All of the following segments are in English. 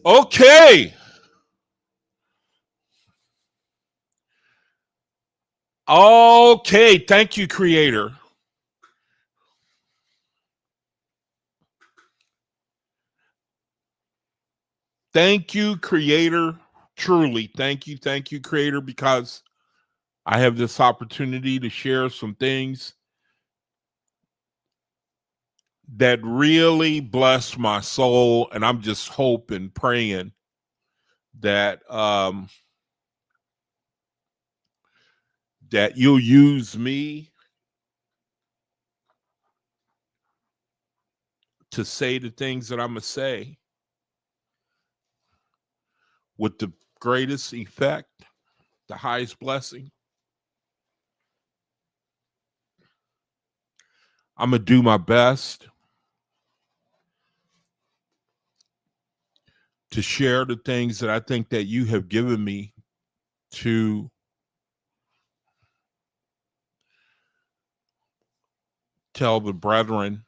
Okay. Okay. Thank you, Creator. Thank you, Creator. Truly. Thank you, Creator, because I have this opportunity to share some things that really bless my soul. And I'm just hoping, praying that that you'll use me to say the things that I'm gonna say with the greatest effect, the highest blessing. I'm gonna do my best to share the things that I think that you have given me to tell the brethren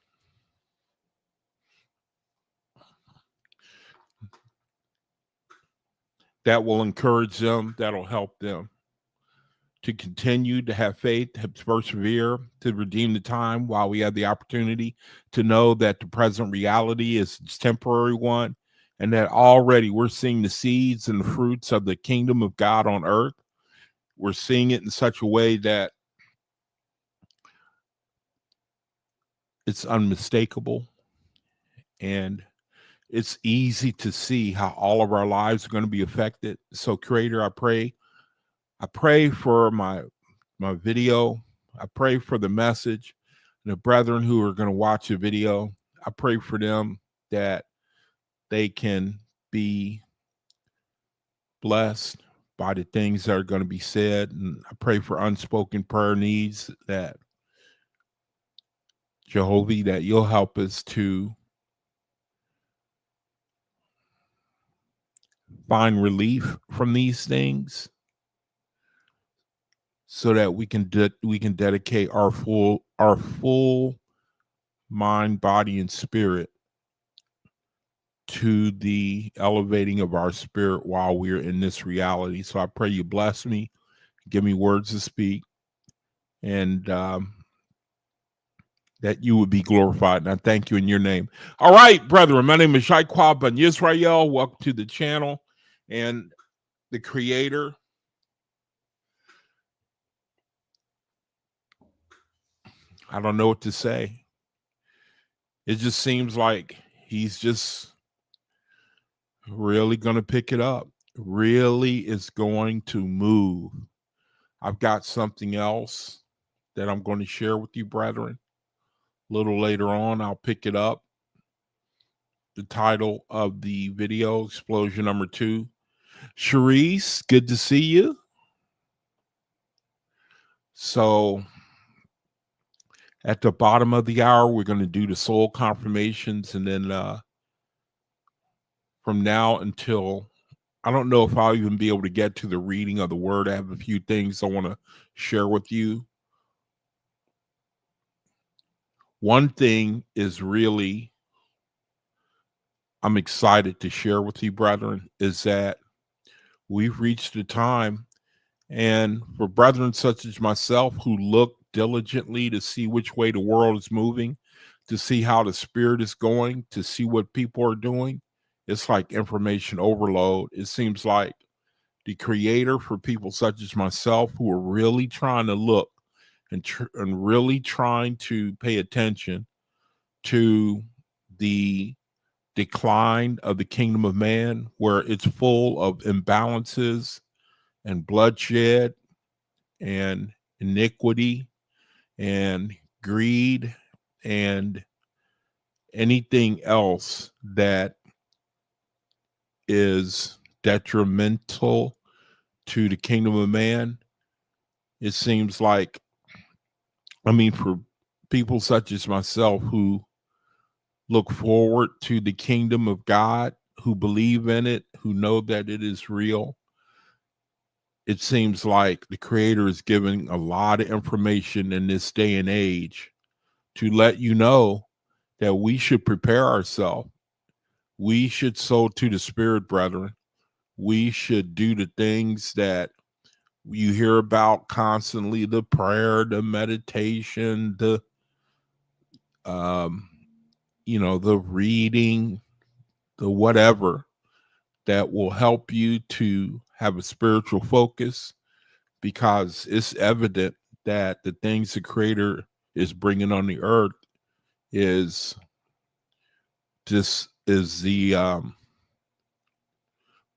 that will encourage them, that'll help them to continue to have faith, to persevere, to redeem the time while we have the opportunity, to know that the present reality is a temporary one, and that already we're seeing the seeds and the fruits of the kingdom of God on earth. We're seeing it in such a way that it's unmistakable, and it's easy to see how all of our lives are going to be affected. So, Creator, I pray for my video. I pray for the message, the brethren who are going to watch the video. I pray for them that they can be blessed by the things that are going to be said. And I pray for unspoken prayer needs, that Jehovah, that you'll help us to find relief from these things, so that we can dedicate our full mind, body, and spirit to the elevating of our spirit while we're in this reality. So I pray you bless me, give me words to speak, and that you would be glorified. And I thank you in your name. All right, brethren, my name is Shaikwa Ben Yisrael. Welcome to the channel. And the Creator, I don't know what to say. It just seems like he's just really going to pick it up, really is going to move. I've got something else that I'm going to share with you, brethren. A little later on, I'll pick it up. The title of the video, Explosion Number 2. Sharice, good to see you. So at the bottom of the hour, we're going to do the soul confirmations, and then from now until, I don't know if I'll even be able to get to the reading of the word. I have a few things I want to share with you. One thing is really, I'm excited to share with you, brethren, is that we've reached a time, and for brethren such as myself who look diligently to see which way the world is moving, to see how the spirit is going, to see what people are doing, it's like information overload. It seems like the Creator, for people such as myself who are really trying to look and really trying to pay attention to the decline of the kingdom of man, where it's full of imbalances and bloodshed and iniquity and greed and anything else that is detrimental to the kingdom of man. It seems like, I mean, for people such as myself who look forward to the kingdom of God, who believe in it, who know that it is real, it seems like the Creator is giving a lot of information in this day and age to let you know that we should prepare ourselves. We should sow to the Spirit, brethren. We should do the things that you hear about constantly, the prayer, the meditation, the the reading, the whatever that will help you to have a spiritual focus, because it's evident that the things the Creator is bringing on the earth is the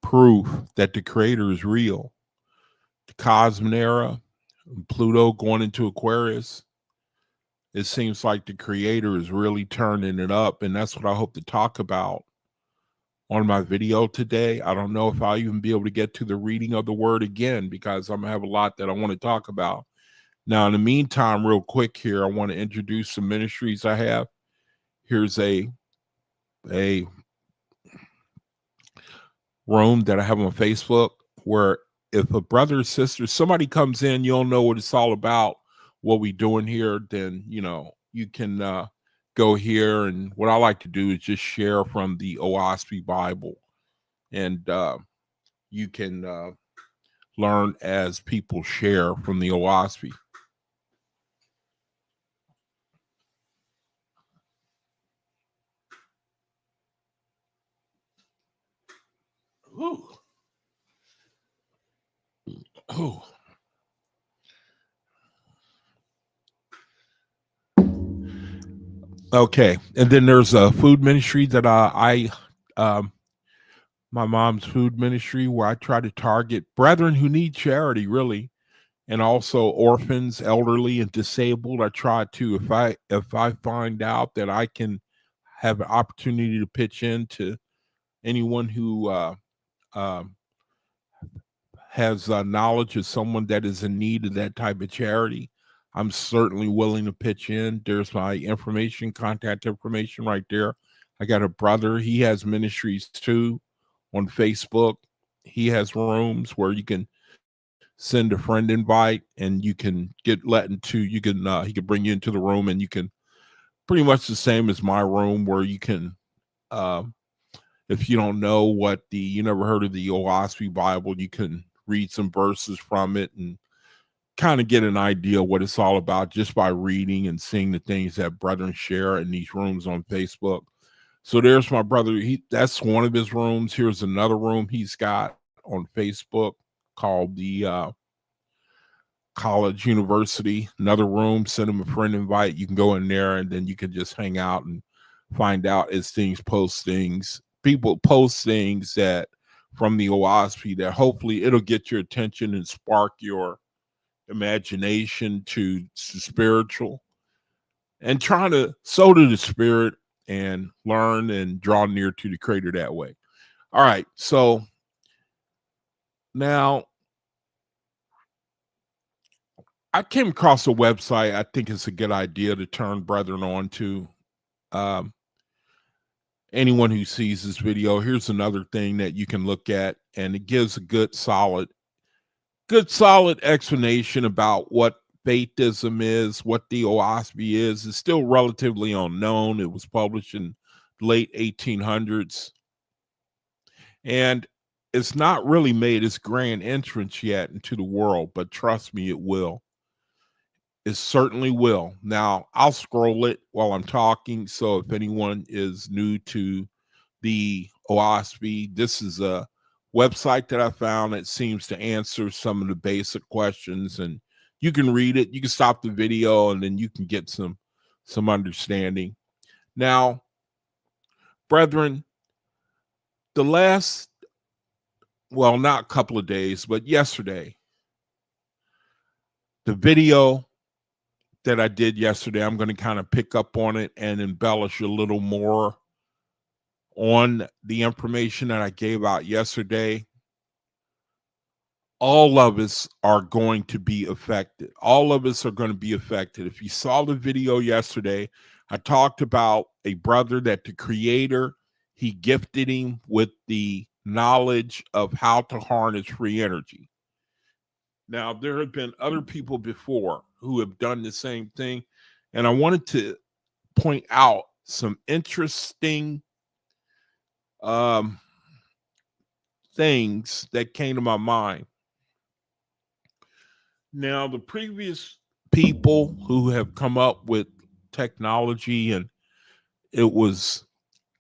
proof that the Creator is real. The Cosmic Era, Pluto going into Aquarius, it seems like the Creator is really turning it up, and that's what I hope to talk about on my video today. I don't know if I'll even be able to get to the reading of the word again, because I'm gonna have a lot that I want to talk about. Now, in the meantime, real quick here, I want to introduce some ministries I have. Here's a room that I have on Facebook where if a brother or sister, somebody comes in, you don't know what it's all about, what we doing here, then you can go here. And what I like to do is just share from the Oahspe Bible, and you can learn as people share from the Oahspe. Ooh. Ooh. Okay, and then there's a food ministry that my mom's food ministry, where I try to target brethren who need charity, really, and also orphans, elderly, and disabled. I try to, if I find out that I can have an opportunity to pitch in to anyone who has knowledge of someone that is in need of that type of charity, I'm certainly willing to pitch in. There's my information, contact information right there. I got a brother, he has ministries too on Facebook. He has rooms where you can send a friend invite and you can get let into, he can bring you into the room, and you can pretty much the same as my room, where you can if you don't know you never heard of the Oahspe Bible, you can read some verses from it and kind of get an idea what it's all about just by reading and seeing the things that brethren share in these rooms on Facebook. So there's my brother. That's one of his rooms. Here's another room he's got on Facebook called the College University. Another room, send him a friend invite. You can go in there, and then you can just hang out and find out as people post things that from the Oahspe that hopefully it'll get your attention and spark your imagination to spiritual, and trying to sow to the Spirit and learn and draw near to the Creator that way. All right, so now I came across a website I think it's a good idea to turn brethren on to. Anyone who sees this video, here's another thing that you can look at, and it gives a good solid explanation about what faithism is, what the Oahspe is. It's still relatively unknown. It was published in late 1800s, and it's not really made its grand entrance yet into the world, but trust me, it will. It certainly will. Now, I'll scroll it while I'm talking, so if anyone is new to the Oahspe, this is a website that I found that seems to answer some of the basic questions, and you can read it. You can stop the video, and then you can get some understanding. Now, brethren, the last, well, not a couple of days, but yesterday, the video that I did yesterday, I'm going to kind of pick up on it and embellish a little more on the information that I gave out yesterday. All of us are going to be affected. All of us are going to be affected. If you saw the video yesterday, I talked about a brother that the Creator, he gifted him with the knowledge of how to harness free energy. Now, there have been other people before who have done the same thing, and I wanted to point out some interesting um, things that came to my mind. Now, the previous people who have come up with technology, and it was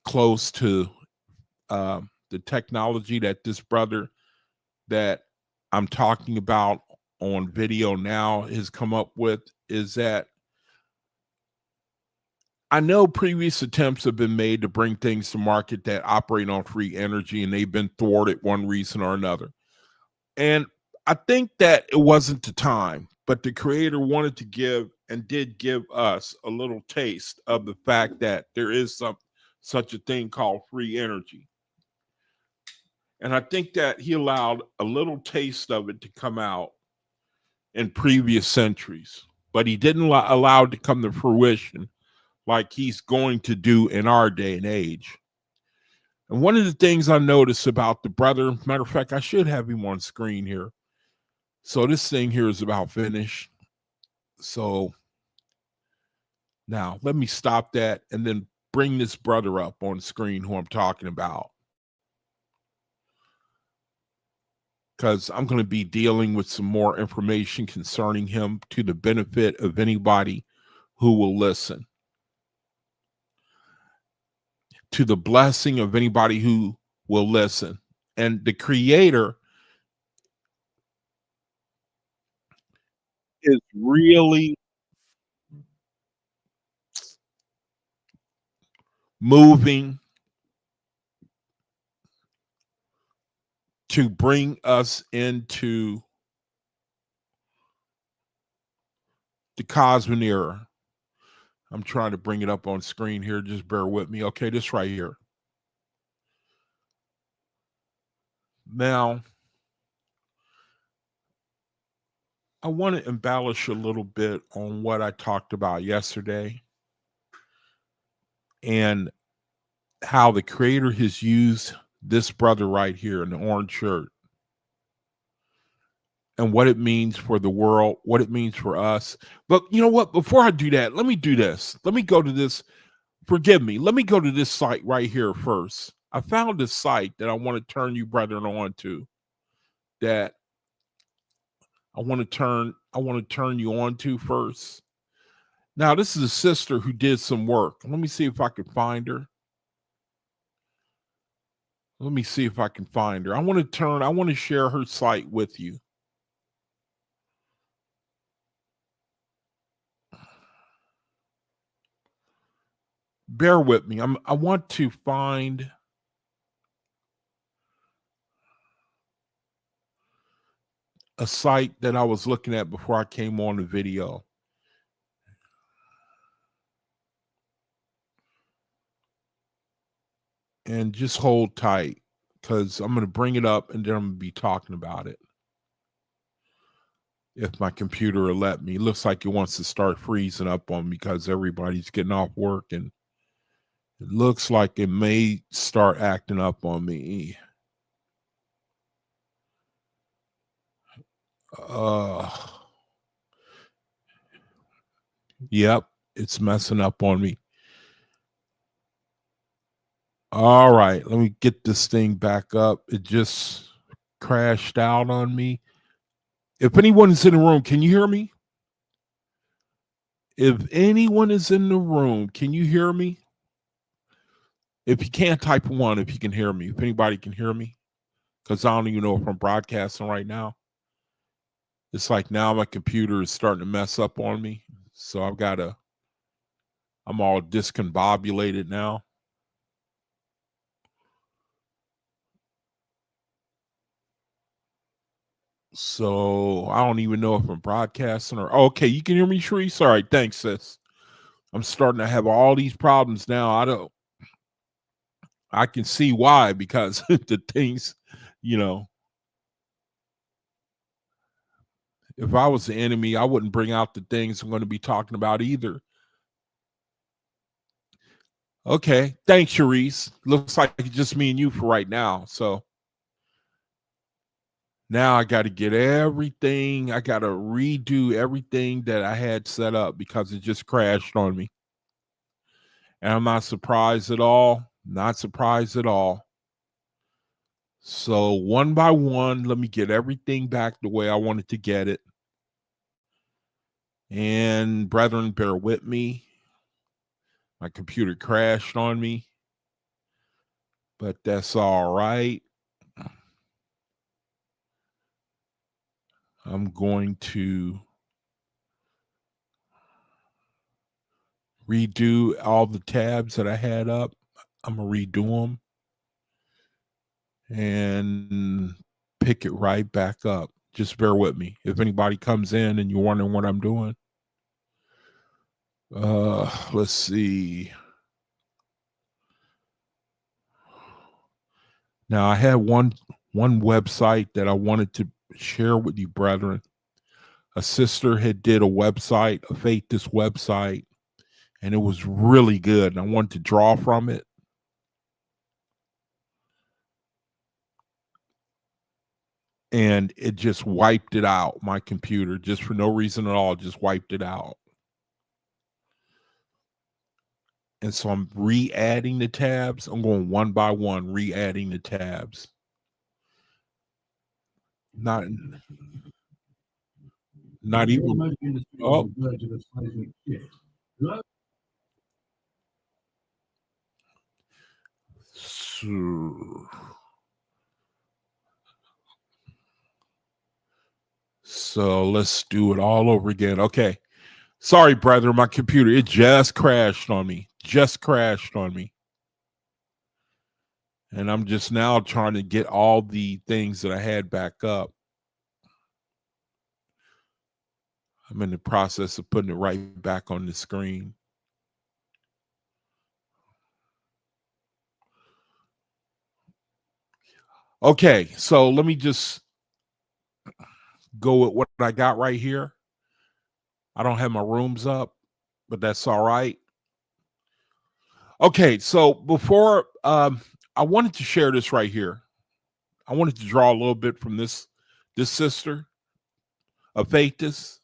close to the technology that this brother that I'm talking about on video now has come up with, is that I know previous attempts have been made to bring things to market that operate on free energy, and they've been thwarted one reason or another. And I think that it wasn't the time, but the creator wanted to give and did give us a little taste of the fact that there is such a thing called free energy. And I think that he allowed a little taste of it to come out in previous centuries, but he didn't allow it to come to fruition like he's going to do in our day and age. And one of the things I noticed about the brother, matter of fact, I should have him on screen here. So this thing here is about finished. So now let me stop that and then bring this brother up on screen who I'm talking about. Because I'm going to be dealing with some more information concerning him to the benefit of anybody who will listen, to the blessing of anybody who will listen. And the creator is really moving to bring us into the cosmic era. I'm trying to bring it up on screen here. Just bear with me. Okay, this right here. Now, I want to embellish a little bit on what I talked about yesterday and how the creator has used this brother right here in the orange shirt and what it means for the world, what it means for us. But you know what? Before I do that, let me do this. Let me go to this. Forgive me. Let me go to this site right here first. I found this site that I want to turn you brethren on to, that I want to turn you on to first. Now, this is a sister who did some work. Let me see if I can find her. Let me see if I can find her. I want to share her site with you. Bear with me. I want to find a site that I was looking at before I came on the video. And just hold tight, because I'm going to bring it up and then I'm going to be talking about it. If my computer will let me. It looks like it wants to start freezing up on me because everybody's getting off work, and it looks like it may start acting up on me. Yep, it's messing up on me. All right, let me get this thing back up. It just crashed out on me. If anyone is in the room, can you hear me? If anyone is in the room, can you hear me? If you can't, type 1 if you can hear me. If anybody can hear me, because I don't even know if I'm broadcasting right now. It's like now my computer is starting to mess up on me. So I'm all discombobulated now. So I don't even know if I'm broadcasting or okay, you can hear me, Sharice? All right, thanks, sis. I'm starting to have all these problems now. I can see why, because the things, you know, if I was the enemy, I wouldn't bring out the things I'm going to be talking about either. Okay, thanks, Sharice. Looks like it's just me and you for right now. So now I got to get everything. I got to redo everything that I had set up because it just crashed on me. And I'm not surprised at all. Not surprised at all. So one by one, let me get everything back the way I wanted to get it. And brethren, bear with me. My computer crashed on me, but that's all right. I'm going to redo all the tabs that I had up. I'm going to redo them and pick it right back up. Just bear with me. If anybody comes in and you're wondering what I'm doing, let's see. Now I had one website that I wanted to share with you, brethren. A sister had did a website, a Faithist website, and it was really good. And I wanted to draw from it. And it just wiped it out. My computer, just for no reason at all, just wiped it out. And so I'm re-adding the tabs. I'm going one by one, re-adding the tabs. Not even. Oh. So let's do it all over again. Okay. Sorry, brother, my computer, it just crashed on me. And I'm just now trying to get all the things that I had back up. I'm in the process of putting it right back on the screen. Okay, so let me just go with what I got right here. I don't have my rooms up, but that's all right. Okay, so before I wanted to share this right here. I wanted to draw a little bit from this sister, a Faithist.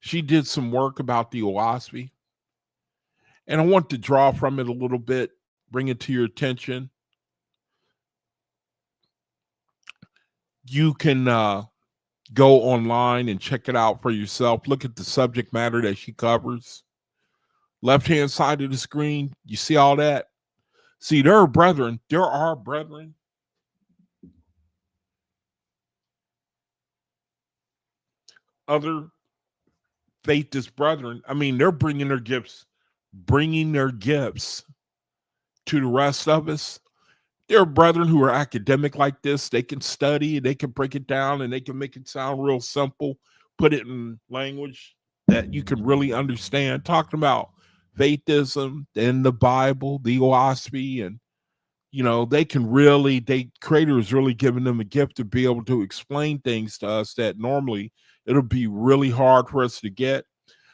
She did some work about the Oahspe, and I want to draw from it a little bit, bring it to your attention. You can go online and check it out for yourself. Look at the subject matter that she covers. Left-hand side of the screen, you see all that? See, there are brethren. Other Faithist brethren. I mean, they're bringing their gifts to the rest of us. There are brethren who are academic like this. They can study, they can break it down, and they can make it sound real simple, put it in language that you can really understand. Talking about faithism and the Bible, the Oahspe, and Creator is really giving them a gift to be able to explain things to us that normally it'll be really hard for us to get.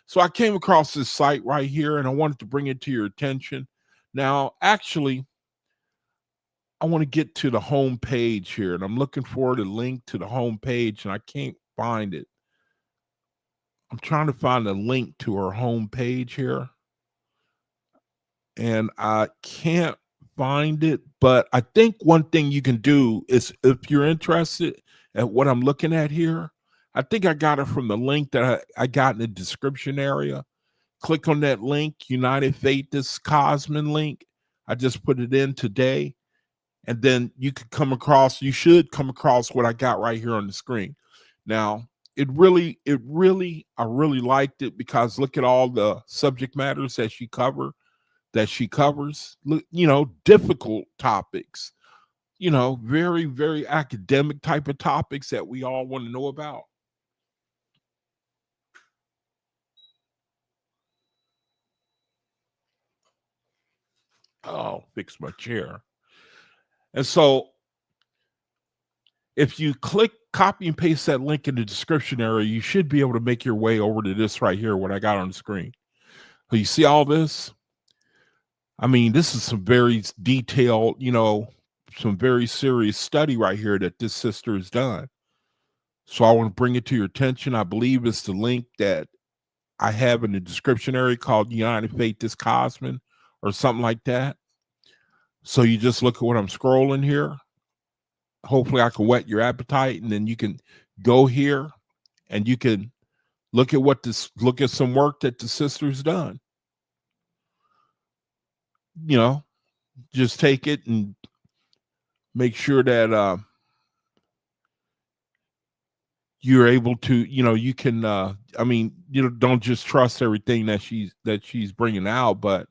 So I came across this site right here, and I wanted to bring it to your attention. Now, actually, I want to get to the home page here, and I'm looking for the link to the home page, and I can't find it. I'm trying to find a link to her home page here, and I can't find it. But I think one thing you can do is, if you're interested at what I'm looking at here, I think I got it from the link that I got in the description area. Click on that link, United Faithist Cosmin link. I just put it in today. And then you should come across what I got right here on the screen. Now, I really liked it because look at all the subject matters that she covers. Difficult topics, very, very academic type of topics that we all want to know about. Oh, fix my chair. And so if you click copy and paste that link in the description area, you should be able to make your way over to this right here, what I got on the screen. So you see all this? I mean, this is some very detailed, some very serious study right here that this sister has done. So I want to bring it to your attention. I believe it's the link that I have in the description area called United Faithist Cosmin or something like that. So you just look at what I'm scrolling here. hopefully I can whet your appetite, and then you can go here and you can look at some work that the sister's done. You know, just take it and make sure that you're able to, you can, don't just trust everything that she's bringing out, but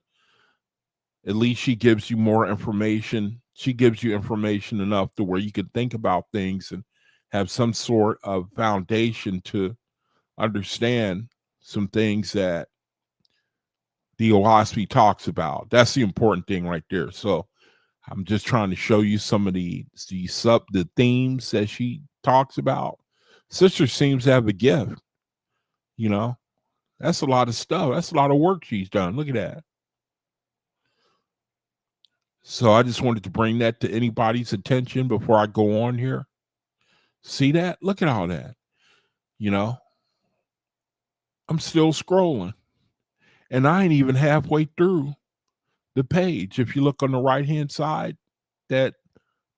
at least she gives you more information. She gives you information enough to where you can think about things and have some sort of foundation to understand some things that the Oahspe talks about. That's the important thing right there. So I'm just trying to show you some of the themes that she talks about. Sister seems to have a gift, you know. That's a lot of stuff. That's a lot of work she's done. Look at that. So I just wanted to bring that to anybody's attention before I go on here. See that? Look at all that. You know, I'm still scrolling. And I ain't even halfway through the page. If you look on the right-hand side, that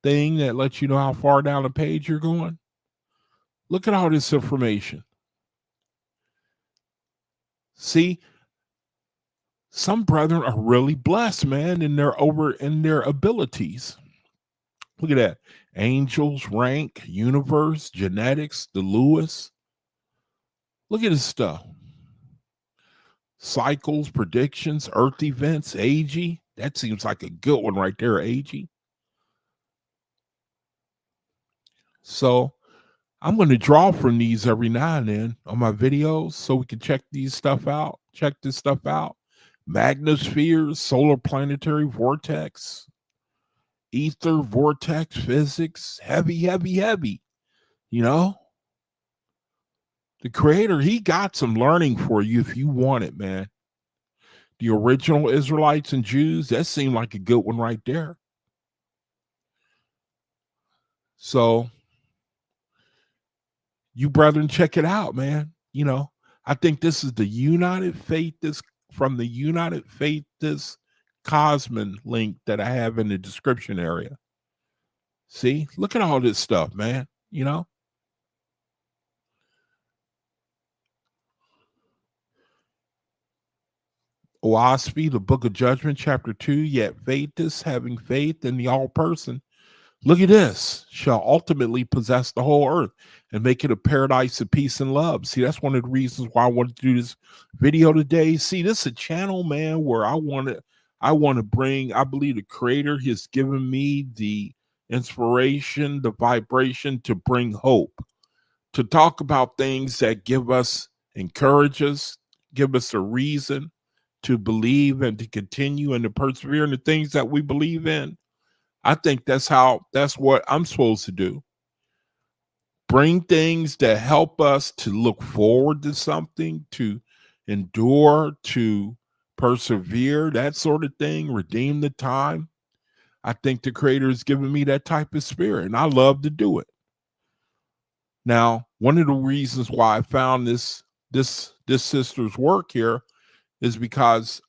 thing that lets you know how far down the page you're going, look at all this information. See, some brethren are really blessed, man, in their abilities. Look at that. Angels, rank, universe, genetics, the Lewis. Look at this stuff. Cycles, predictions, earth events, AG. That seems like a good one right there, AG. So I'm going to draw from these every now and then on my videos so we can check this stuff out. Magnospheres, solar planetary vortex, ether, vortex, physics, heavy. You know, the creator, he got some learning for you if you want it, man. The original Israelites and Jews, that seemed like a good one right there. So you brethren, check it out, man. You know, I think this is the United Faith, this Cosmin link that I have in the description area. See, look at all this stuff, man. You know, Oahspe, the Book of Judgment, chapter 2. Yet faithless, having faith in the all person, look at this, shall ultimately possess the whole earth and make it a paradise of peace and love. See, that's one of the reasons why I wanted to do this video today. See, this is a channel, man, where I want to bring, I believe the creator has given me the inspiration, the vibration to bring hope, to talk about things that encourage us, give us a reason to believe and to continue and to persevere in the things that we believe in. I think that's what I'm supposed to do. Bring things that help us to look forward to something, to endure, to persevere, that sort of thing, redeem the time. I think the creator has given me that type of spirit, and I love to do it. Now, one of the reasons why I found this sister's work here is because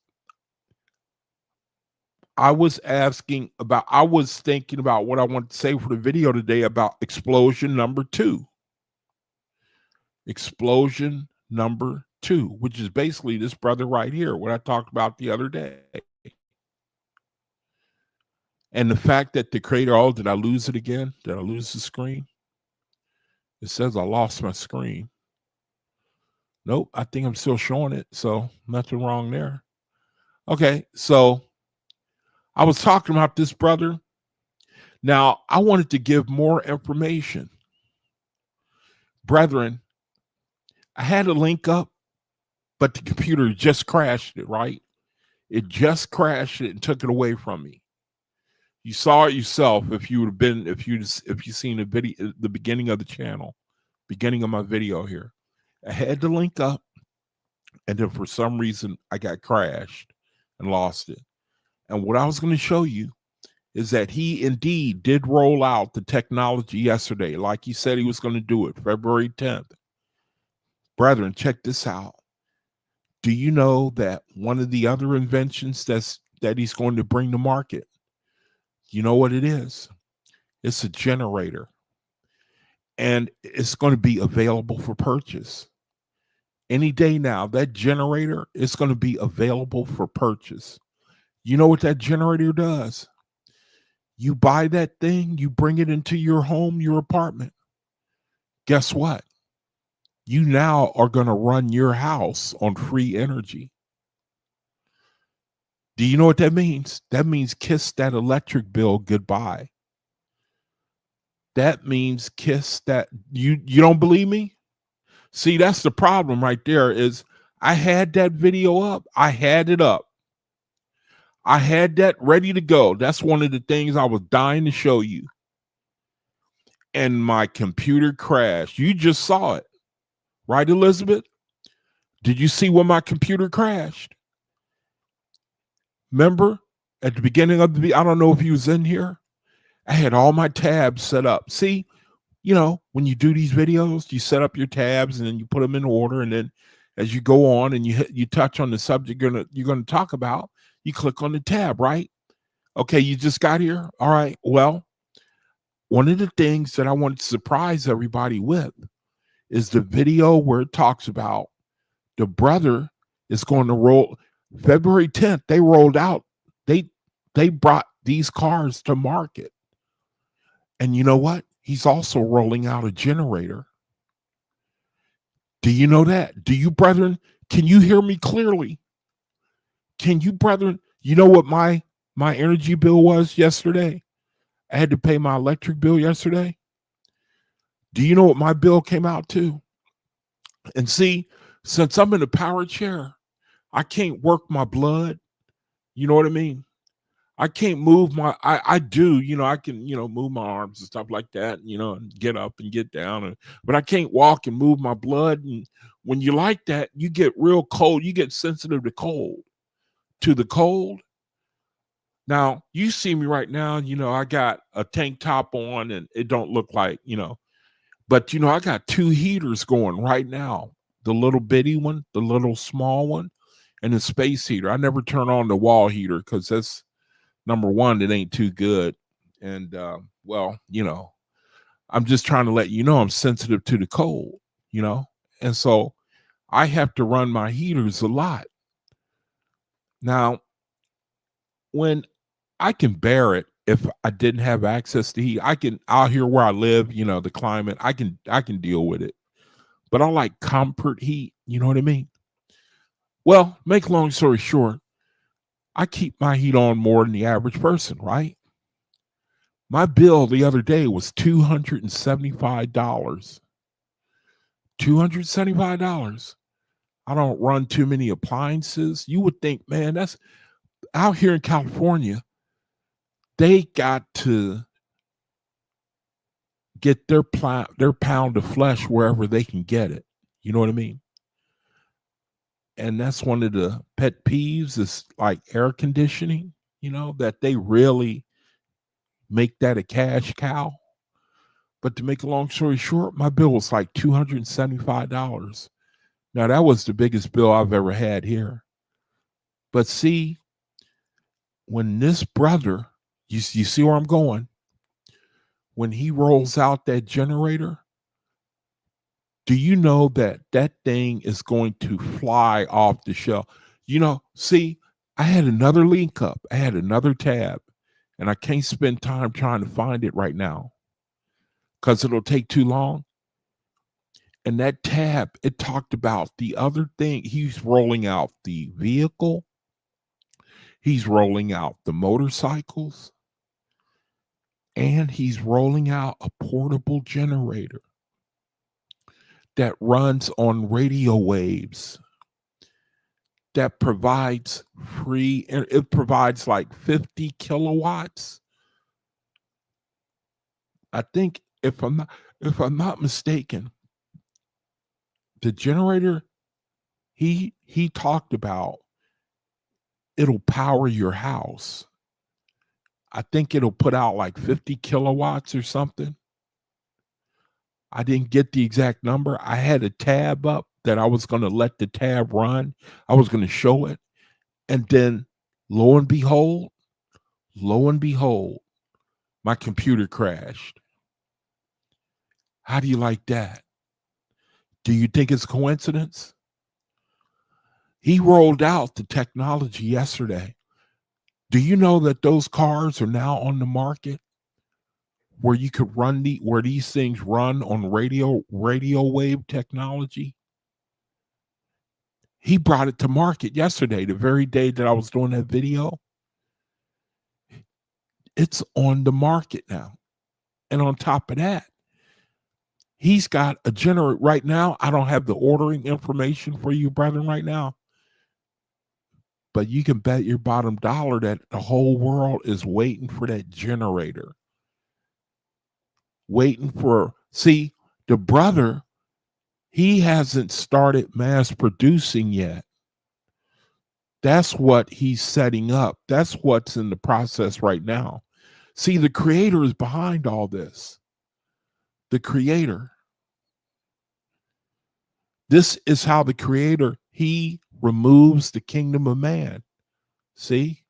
I was thinking about what I want to say for the video today about explosion number 2. Explosion number 2, which is basically this brother right here, what I talked about the other day. And the fact that the creator, oh, did I lose it again? Did I lose the screen? It says I lost my screen. Nope, I think I'm still showing it, so nothing wrong there. Okay, so I was talking about this brother. Now, I wanted to give more information. Brethren, I had a link up, but the computer just crashed it, right? It just crashed it and took it away from me. You saw it yourself if you seen the video, the beginning of the channel, beginning of my video here. I had the link up, and then for some reason I got crashed and lost it. And what I was going to show you is that he indeed did roll out the technology yesterday, like he said he was going to do it, February 10th. Brethren, check this out. Do you know that one of the other inventions that he's going to bring to market, you know what it is? It's a generator, and it's going to be available for purchase any day now. That generator is going to be available for purchase. You know what that generator does? You buy that thing, you bring it into your home, your apartment. Guess what? You now are going to run your house on free energy. Do you know what that means? That means kiss that electric bill goodbye. That means kiss that. You don't believe me? See, that's the problem right there. Is I had that video up. I had it up. I had that ready to go. That's one of the things I was dying to show you. And my computer crashed. You just saw it, right, Elizabeth? Did you see when my computer crashed? Remember at the beginning of the, I don't know if he was in here. I had all my tabs set up. See, you know, when you do these videos, you set up your tabs and then you put them in order. And then as you go on and you touch on the subject you're gonna talk about, you click on the tab, right? Okay, you just got here. All right. Well, one of the things that I want to surprise everybody with is the video where it talks about the brother is going to roll February 10th. They rolled out, they brought these cars to market. And you know what? He's also rolling out a generator. Do you know that? Do you, brethren? Can you hear me clearly? Can you, brethren? You know what my energy bill was yesterday? I had to pay my electric bill yesterday. Do you know what my bill came out to? And see, since I'm in a power chair, I can't work my blood. You know what I mean? I can't move my, I do, you know, I can, you know, move my arms and stuff like that, you know, and get up and get down. But I can't walk and move my blood. And when you like that, you get real cold. You get sensitive to the cold. Now, you see me right now, you know, I got a tank top on and it don't look like, you know, but, you know, I got 2 heaters going right now. The little bitty one, the little small one, and the space heater. I never turn on the wall heater because that's, number one, it ain't too good. And, well, you know, I'm just trying to let you know I'm sensitive to the cold, you know, and so I have to run my heaters a lot. Now, when I can bear it, if I didn't have access to heat, out here where I live, you know, the climate, I can deal with it. But I like comfort heat, you know what I mean? Well, make long story short, I keep my heat on more than the average person, right? My bill the other day was $275. $275. I don't run too many appliances. You would think, man, that's out here in California, they got to get their pound of flesh wherever they can get it. You know what I mean? And that's one of the pet peeves is like air conditioning, you know, that they really make that a cash cow. But to make a long story short, my bill was like $275. Now, that was the biggest bill I've ever had here. But see, when this brother, you see where I'm going, when he rolls out that generator, do you know that thing is going to fly off the shelf? You know, see, I had another link up. I had another tab, and I can't spend time trying to find it right now because it'll take too long. And that tab, it talked about the other thing. He's rolling out the vehicle. He's rolling out the motorcycles. And he's rolling out a portable generator that runs on radio waves that provides free, and it provides like 50 kilowatts. I think if I'm not mistaken, the generator he talked about, it'll power your house. I think it'll put out like 50 kilowatts or something. I didn't get the exact number. I had a tab up that I was going to let the tab run. I was going to show it. And then lo and behold, My computer crashed. How do you like that? Do you think it's coincidence? He rolled out the technology yesterday. Do you know that those cars are now on the market where you could run where these things run on radio wave technology? He brought it to market yesterday, the very day that I was doing that video. It's on the market now. And on top of that, he's got a generator right now. I don't have the ordering information for you, brethren, right now. But you can bet your bottom dollar that the whole world is waiting for that generator. Waiting for, see, the brother, he hasn't started mass producing yet. That's what he's setting up. That's what's in the process right now. See, the creator is behind all this. The creator. This is how the creator, he removes the kingdom of man. See?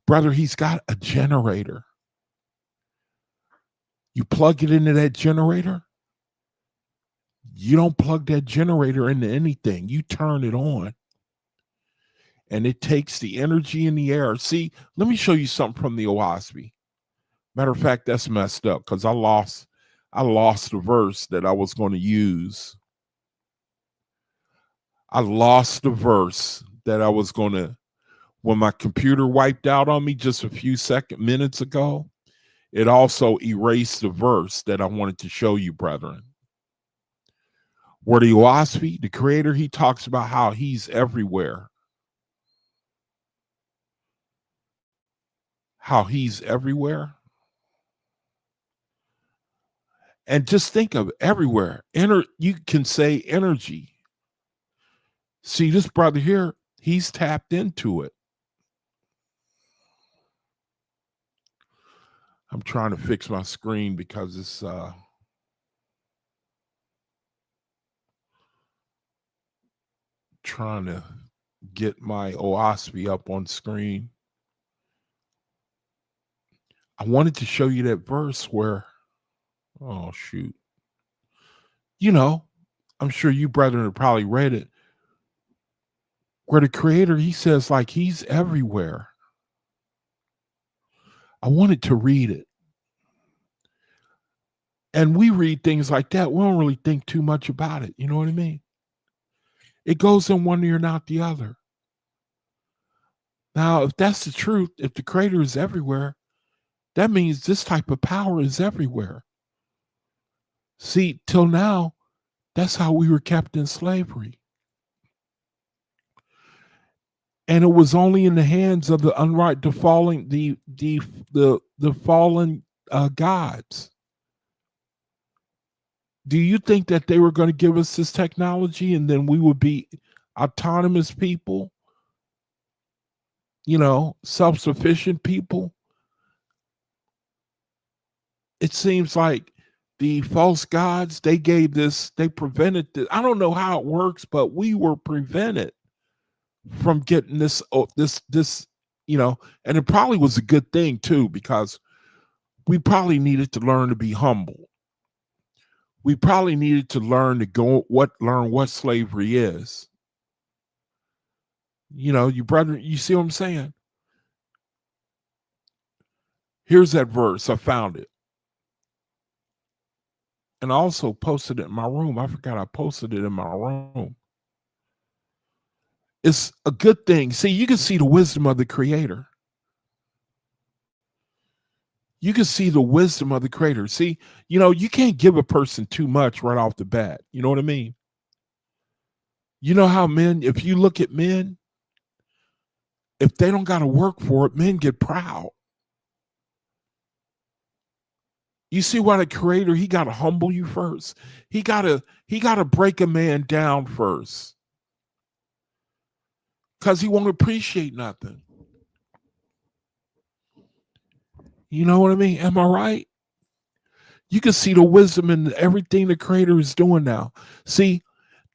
Brother, he's got a generator. You plug it into that generator. You don't plug that generator into anything. You turn it on. And it takes the energy in the air. See, let me show you something from the Oahspe. Matter of fact, that's messed up because I lost the verse that I was going to use. I lost the verse that I was going to, when my computer wiped out on me just a few minutes ago, it also erased the verse that I wanted to show you, brethren. Where the Oahspe, the creator, he talks about how he's everywhere. How he's everywhere. And just think of everywhere. You can say energy. See, this brother here, he's tapped into it. I'm trying to fix my screen because it's trying to get my Oahspe up on screen. I wanted to show you that verse where, oh shoot. You know, I'm sure you brethren have probably read it. Where the creator, he says like he's everywhere. I wanted to read it. And we read things like that. We don't really think too much about it. You know what I mean? It goes in one ear and out the other. Now, if that's the truth, if the creator is everywhere, that means this type of power is everywhere. See, till now, that's how we were kept in slavery. And it was only in the hands of the fallen gods. Do you think that they were going to give us this technology and then we would be autonomous people? You know, self-sufficient people? It seems like the false gods, they prevented this. I don't know how it works, but we were prevented from getting this, you know, and it probably was a good thing too, because we probably needed to learn to be humble. We probably needed to learn what slavery is. You know, you see what I'm saying? Here's that verse. I found it. And I also posted it in my room. I forgot I posted it in my room. It's a good thing. See, you can see the wisdom of the creator. You can see the wisdom of the creator. See, you know, you can't give a person too much right off the bat. You know what I mean? You know how men, if you look at men, if they don't got to work for it, men get proud. You see why the creator, he got to humble you first. He got to break a man down first. Because he won't appreciate nothing. You know what I mean? Am I right? You can see the wisdom in everything the creator is doing now. See,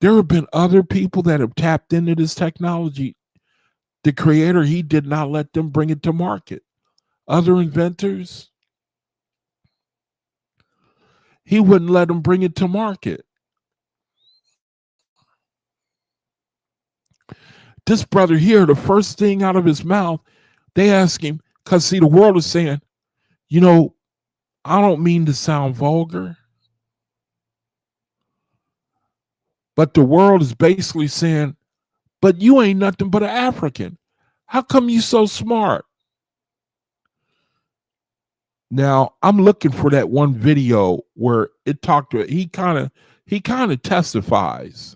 there have been other people that have tapped into this technology. The creator, he did not let them bring it to market. Other inventors, He wouldn't let them bring it to market. This brother here, the first thing out of his mouth, they ask him, because see, the world is saying, you know, I don't mean to sound vulgar, but the world is basically saying, but you ain't nothing but an African. How come you so smart? Now, I'm looking for that one video where it talked to it. He kind of testifies.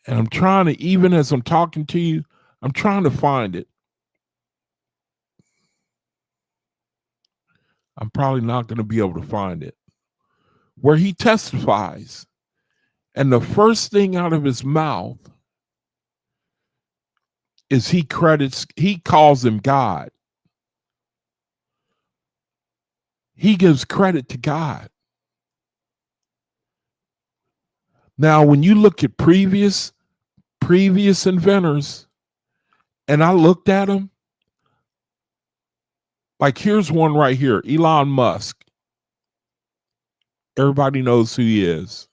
And I'm trying to, even as I'm talking to you, I'm trying to find it. I'm probably not going to be able to find it. Where he testifies. And the first thing out of his mouth is he calls him God. He gives credit to God. Now, when you look at previous inventors, and I looked at them, like here's one right here, Elon Musk. Everybody knows who he is.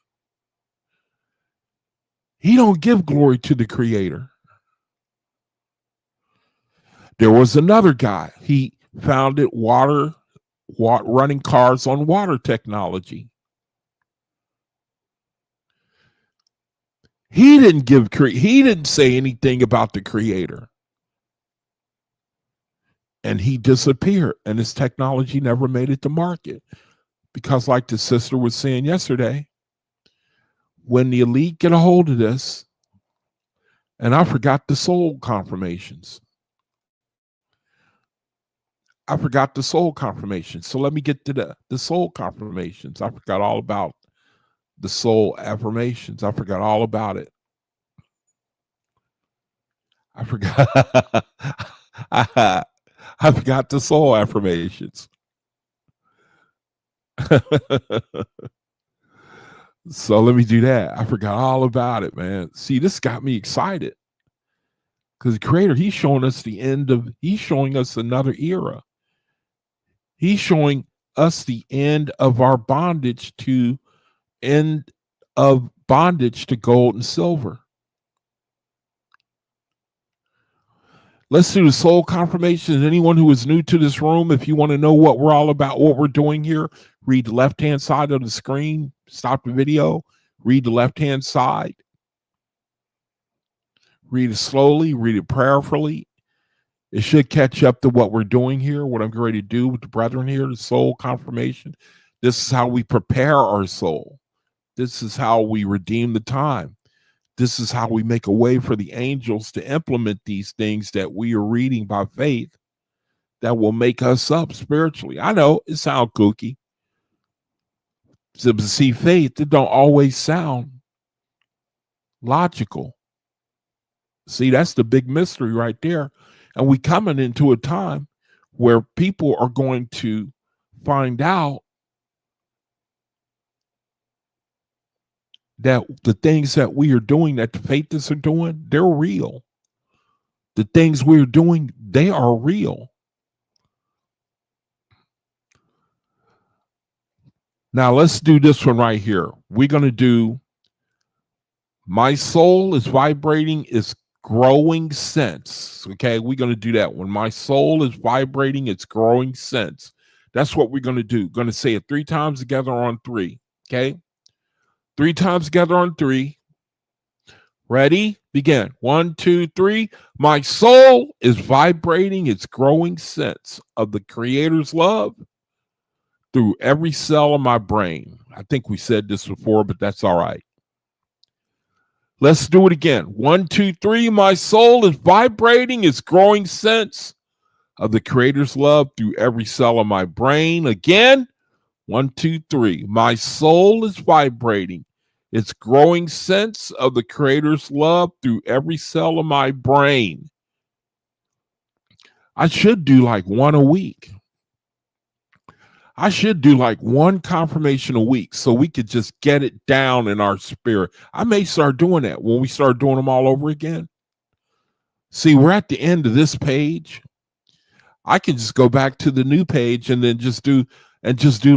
He don't give glory to the creator. There was another guy. He founded running cars on water technology. He didn't say anything about the creator. And he disappeared, and his technology never made it to market. Because like the sister was saying yesterday, when the elite get a hold of this, and I forgot the soul confirmations. So let me get to the soul confirmations. I forgot all about the soul affirmations. I forgot all about it. I forgot. I forgot the soul affirmations. So let me do that. I forgot all about it, man. See, this got me excited. Because the creator, he's showing us he's showing us another era. He's showing us the end of our bondage to gold and silver. Let's do the soul confirmation. Anyone who is new to this room, if you want to know what we're all about, what we're doing here, read the left-hand side of the screen, stop the video, read the left-hand side. Read it slowly, read it prayerfully. It should catch up to what we're doing here, what I'm ready to do with the brethren here, the soul confirmation. This is how we prepare our soul. This is how we redeem the time. This is how we make a way for the angels to implement these things that we are reading by faith that will make us up spiritually. I know it sounds kooky. To see faith, it don't always sound logical. See, that's the big mystery right there. And we coming into a time where people are going to find out that the things that we are doing, that the faithists are doing, they're real. The things we're doing, they are real. Now let's do this one right here. We're going to do my soul is vibrating, is growing sense. Okay, we're going to do that one. My soul is vibrating, it's growing sense. That's what we're going to do. Going to say it 3 times together on 3. Okay, 3 times together on 3. Ready? Begin. 1, 2, 3. My soul is vibrating its growing sense of the Creator's love through every cell of my brain. I think we said this before, but that's all right. Let's do it again. 1, 2, 3. My soul is vibrating its growing sense of the Creator's love through every cell of my brain. Again. 1, 2, 3. My soul is vibrating its growing sense of the Creator's love through every cell of my brain. I should do like one a week. I should do like one confirmation a week so we could just get it down in our spirit. I may start doing that when we start doing them all over again. See, we're at the end of this page. I can just go back to the new page and then just do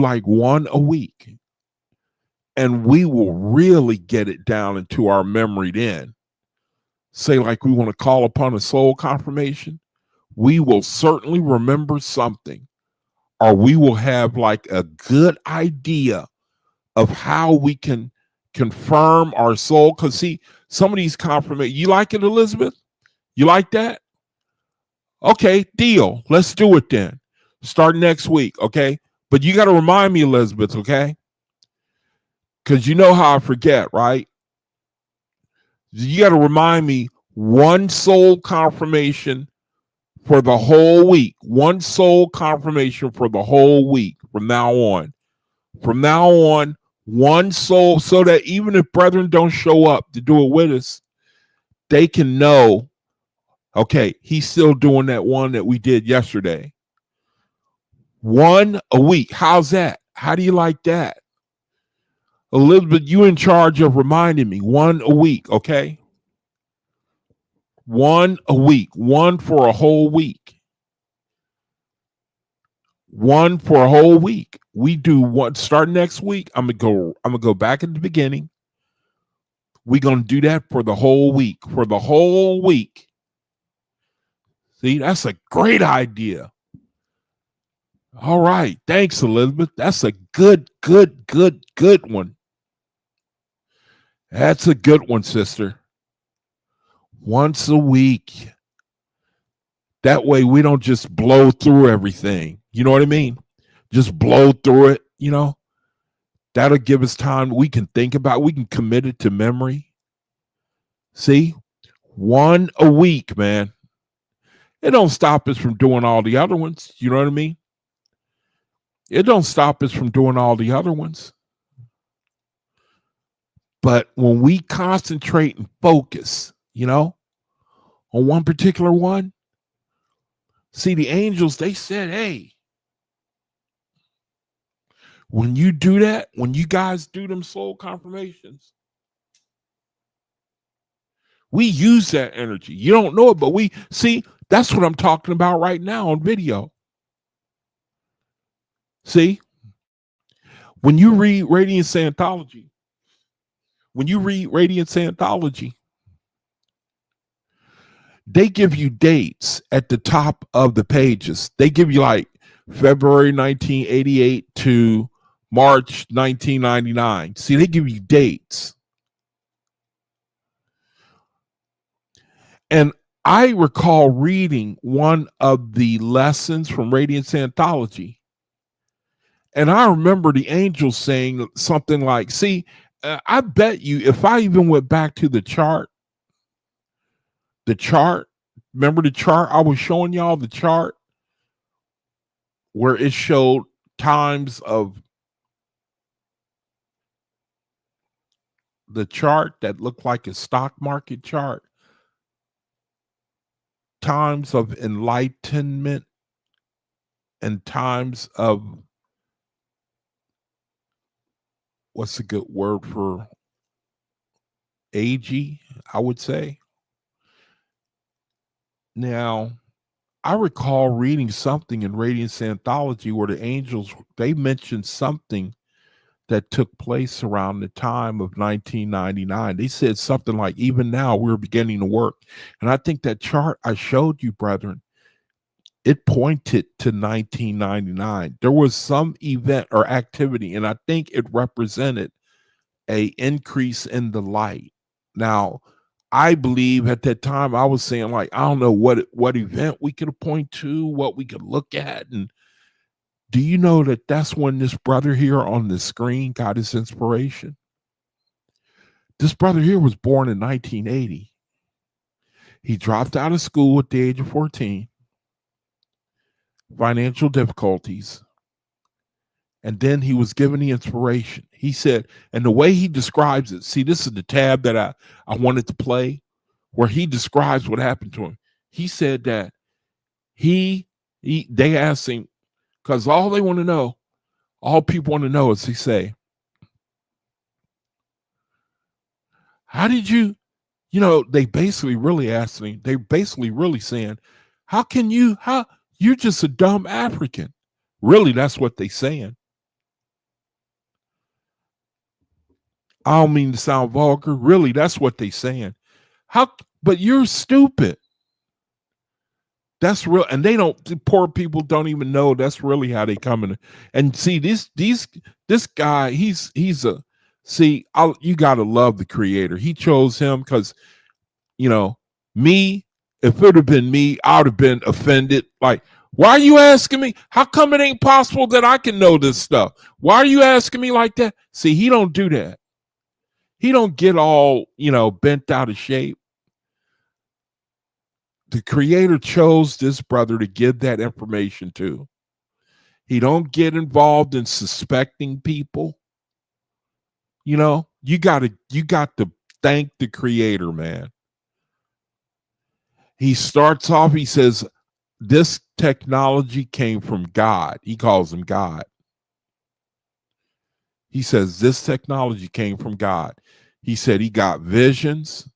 like one a week. And we will really get it down into our memory then. Say like we want to call upon a soul confirmation, we will certainly remember something, or we will have like a good idea of how we can confirm our soul. Because see, some of these confirmation, you like it, Elizabeth? You like that? Okay, deal. Let's do it then. Start next week, okay? But you got to remind me, Elizabeth, okay? Because you know how I forget, right? You got to remind me one soul confirmation for the whole week. One soul confirmation for the whole week from now on. From now on, one soul, so that even if brethren don't show up to do it with us, they can know, okay, he's still doing that one that we did yesterday. One a week. How's that? How do you like that? Elizabeth, you in charge of reminding me. One a week, okay? One a week. One for a whole week. One for a whole week. We do one. Start next week. I'm gonna go back at the beginning. We're gonna do that for the whole week. For the whole week. See, that's a great idea. All right. Thanks, Elizabeth. That's a good one. That's a good one, sister. Once a week. That way we don't just blow through everything. You know what I mean? Just blow through it, you know? That'll give us time. We can think about, we can commit it to memory. See? One a week, man. It don't stop us from doing all the other ones. You know what I mean? It don't stop us from doing all the other ones. But when we concentrate and focus, you know, on one particular one, see, the angels, they said, hey, when you do that, when you guys do them soul confirmations, we use that energy. You don't know it, but we see, that's what I'm talking about right now on video. See, when you read Radiance Anthology, they give you dates at the top of the pages. They give you like February 1988 to March 1999. See, they give you dates. And I recall reading one of the lessons from Radiance Anthology. And I remember the angels saying something like, see, I bet you if I even went back to the chart, remember the chart? I was showing y'all the chart where it showed times of the chart that looked like a stock market chart, times of enlightenment and times of, what's a good word for agey, I would say. Now, I recall reading something in Radiance Anthology where the angels, they mentioned something that took place around the time of 1999. They said something like, even now we're beginning to work. And I think that chart I showed you, brethren, it pointed to 1999. There was some event or activity, and I think it represented a increase in the light. Now, I believe at that time I was saying, like, I don't know what event we could point to, what we could look at. And do you know that that's when this brother here on the screen got his inspiration? This brother here was born in 1980. He dropped out of school at the age of 14, financial difficulties. And then he was given the inspiration. He said, and the way he describes it, see, this is the tab that I wanted to play, where he describes what happened to him. He said that they asked him, because all they want to know, all people want to know is, he say, how did you know, they basically really asked him, they basically really saying, how You're just a dumb African. Really, that's what they saying. I don't mean to sound vulgar. Really, that's what they saying. How? But you're stupid. That's real, and they don't. The poor people don't even know that's really how they come in. And see, this guy, he's a see. You got to love the creator. He chose him because me. If it would have been me, I would have been offended. Like, why are you asking me? How come it ain't possible that I can know this stuff? Why are you asking me like that? See, he don't do that. He don't get all bent out of shape. The creator chose this brother to give that information to. He don't get involved in suspecting people. You got to thank the creator, man. He starts off, he says, this technology came from God. He calls him God. He says this technology came from God. He said he got visions.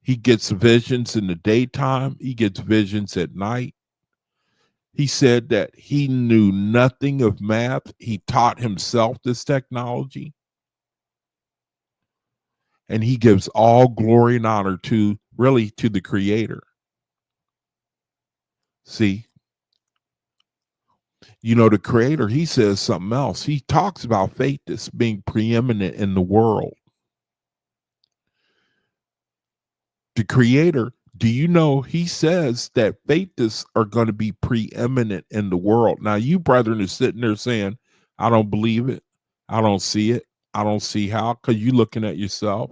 He gets visions in the daytime. He gets visions at night. He said that he knew nothing of math. He taught himself this technology. And he gives all glory and honor to the creator. See, the creator, he says something else. He talks about faith as being preeminent in the world. The creator, do you know he says that faithists are going to be preeminent in the world? Now, you brethren are sitting there saying, I don't believe it. I don't see it. I don't see how, because you're looking at yourself.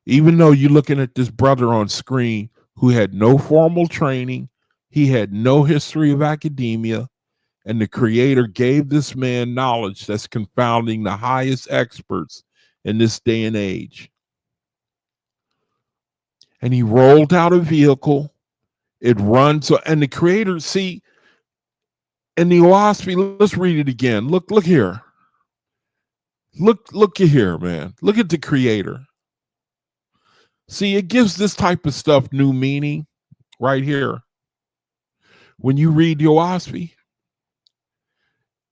Even though you're looking at this brother on screen who had no formal training, he had no history of academia, and the creator gave this man knowledge that's confounding the highest experts in this day and age. And he rolled out a vehicle. It runs, and the creator, see, in the Oahspe, let's read it again. Look here. Look here, man. Look at the creator. See, it gives this type of stuff new meaning right here. When you read the Oahspe,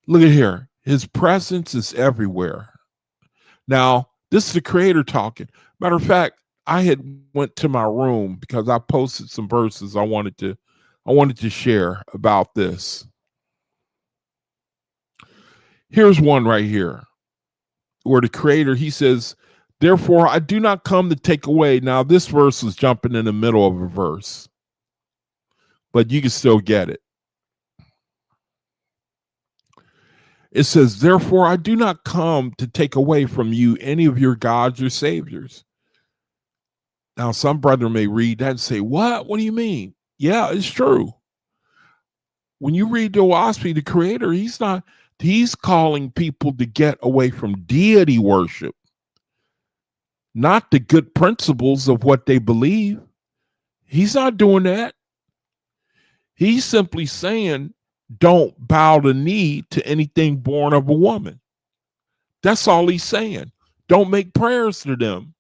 look at here. His presence is everywhere. Now, this is the creator talking. Matter of fact, I had went to my room because I posted some verses I wanted to share about this. Here's one right here where the creator, he says, therefore, I do not come to take away. Now, this verse is jumping in the middle of a verse, but you can still get it. It says, therefore, I do not come to take away from you any of your gods or saviors. Now, some brother may read that and say, what? What do you mean? Yeah, it's true. When you read the Oahspe, the creator, he's calling people to get away from deity worship, not the good principles of what they believe. He's not doing that. He's simply saying, don't bow the knee to anything born of a woman. That's all he's saying. Don't make prayers to them.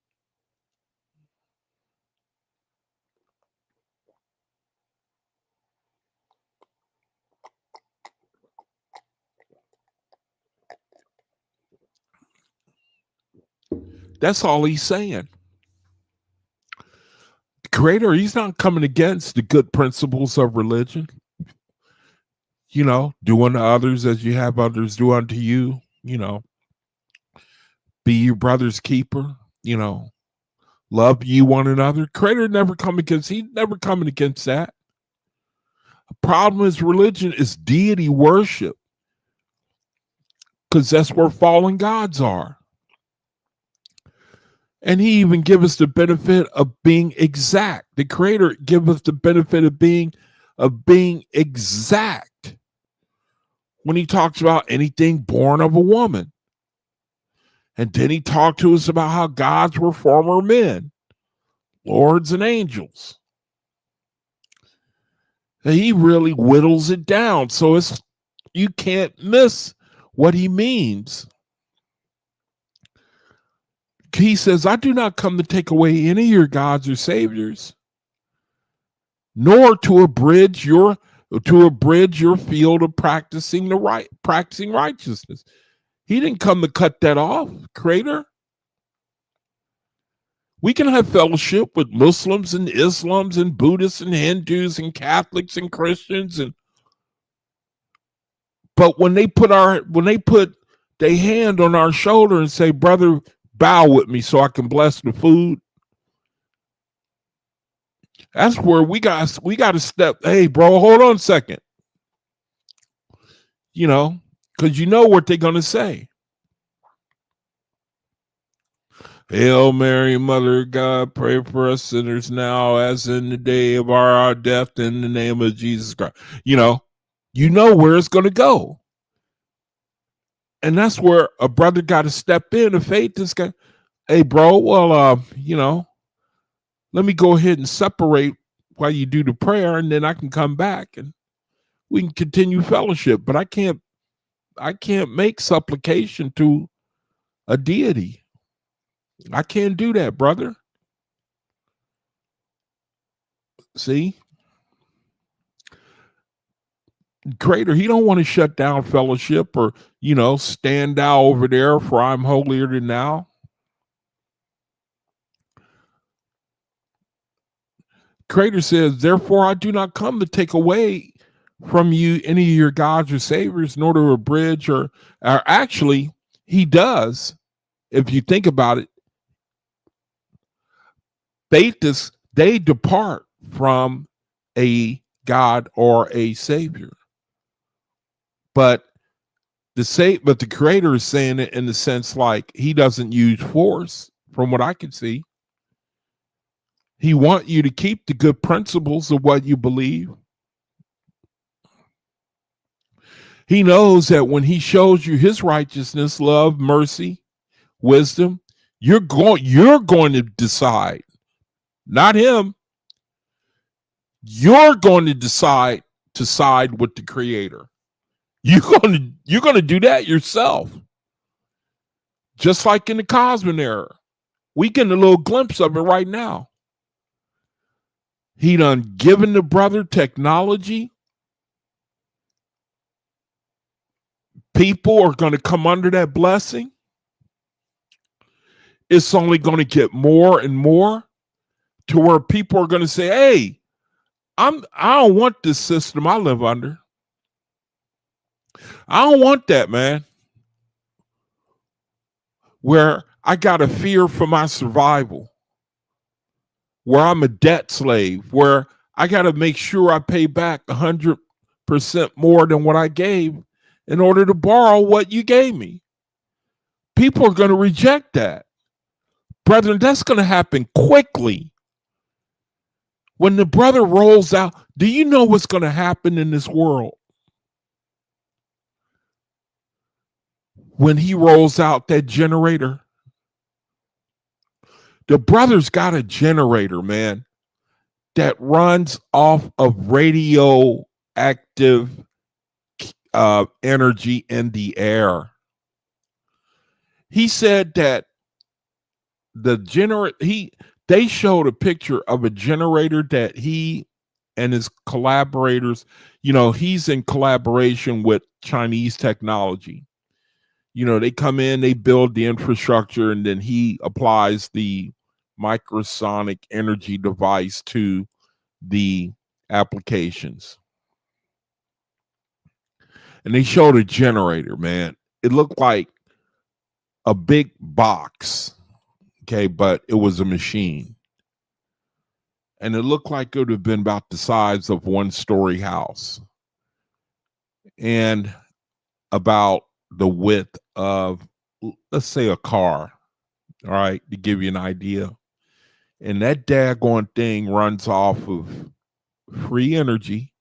That's all he's saying. The creator, he's not coming against the good principles of religion. Do unto others as you have others do unto you. Be your brother's keeper. Love ye one another. Creator never come against. He never coming against that. The problem is religion is deity worship, because that's where fallen gods are. And he even give us the benefit of being exact. The creator give us the benefit of being exact when he talks about anything born of a woman. And then he talked to us about how gods were former men, lords and angels. And he really whittles it down, so you can't miss what he means. He says, I do not come to take away any of your gods or saviors. nor to abridge your field of practicing righteousness. He didn't come to cut that off, Creator. We can have fellowship with Muslims and Islams and Buddhists and Hindus and Catholics and Christians, but when they put their hand on our shoulder and say, "Brother, bow with me so I can bless the food," that's where we got to step. Hey, bro, hold on a second. Because you know what they're gonna say. Hail Mary, Mother of God, pray for us sinners now, as in the day of our death, in the name of Jesus Christ. You know where it's gonna go. And that's where a brother got to step in and faith this guy. Hey, bro, well, let me go ahead and separate while you do the prayer, and then I can come back and we can continue fellowship. But I can't make supplication to a deity. I can't do that, brother. See? Creator, he don't want to shut down fellowship or, stand thou over there for I'm holier than thou. Creator says, therefore I do not come to take away from you any of your gods or saviors, nor to abridge or actually he does. If you think about it, they depart from a God or a savior. But the Creator is saying it in the sense like he doesn't use force, from what I can see. He wants you to keep the good principles of what you believe. He knows that when he shows you his righteousness, love, mercy, wisdom, you're going to decide, not him. You're going to decide to side with the Creator. You're going to do that yourself. Just like in the Cosmic era. We getting a little glimpse of it right now. He done given the brother technology. People are going to come under that blessing. It's only going to get more and more to where people are going to say, hey, I don't want this system I live under. I don't want that, man. Where I got to fear for my survival. Where I'm a debt slave. Where I got to make sure I pay back 100% more than what I gave in order to borrow what you gave me. People are going to reject that. Brethren, that's going to happen quickly. When the brother rolls out, do you know what's going to happen in this world? When he rolls out that generator, the brother's got a generator, man, that runs off of radioactive energy in the air. He said that they showed a picture of a generator that he and his collaborators, he's in collaboration with Chinese technology. They come in, they build the infrastructure, and then he applies the microsonic energy device to the applications. And they showed a generator, man. It looked like a big box, okay, but it was a machine. And it looked like it would have been about the size of one-story house. And about the width of, let's say, a car, all right, to give you an idea. And that daggone thing runs off of free energy,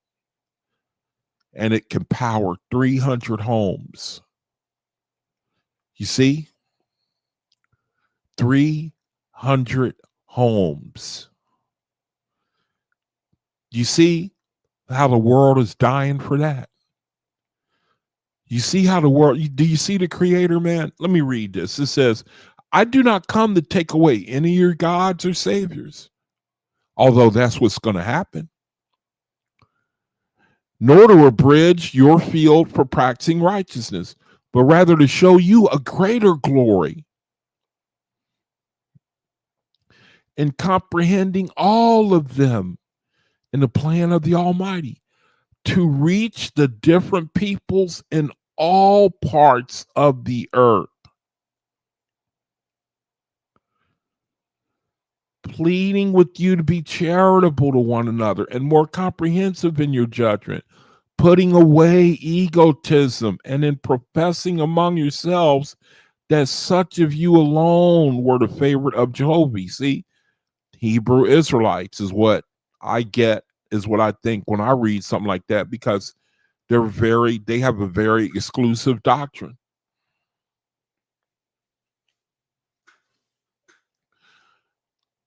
and it can power 300 homes. You see? 300 homes. You see how the world is dying for that? You see how the world, do you see the Creator, man? Let me read this. It says, I do not come to take away any of your gods or saviors, although that's what's going to happen. nor to abridge your field for practicing righteousness, but rather to show you a greater glory in comprehending all of them in the plan of the Almighty, to reach the different peoples in all parts of the earth, pleading with you to be charitable to one another and more comprehensive in your judgment, putting away egotism, and in professing among yourselves that such of you alone were the favorite of Jehovah. See, Hebrew Israelites is what I get, is what I think when I read something like that, because they have a very exclusive doctrine.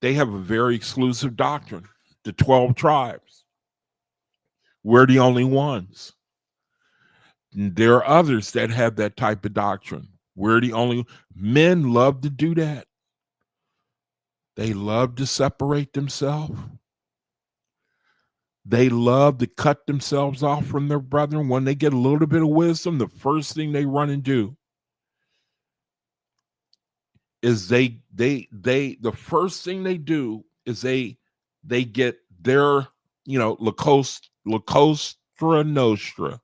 They have a very exclusive doctrine. The 12 tribes. We're the only ones. And there are others that have that type of doctrine. We're the only. Men love to do that. They love to separate themselves. They love to cut themselves off from their brethren. When they get a little bit of wisdom, the first thing they run and do is the first thing they do is they get their, La Cosa Nostra.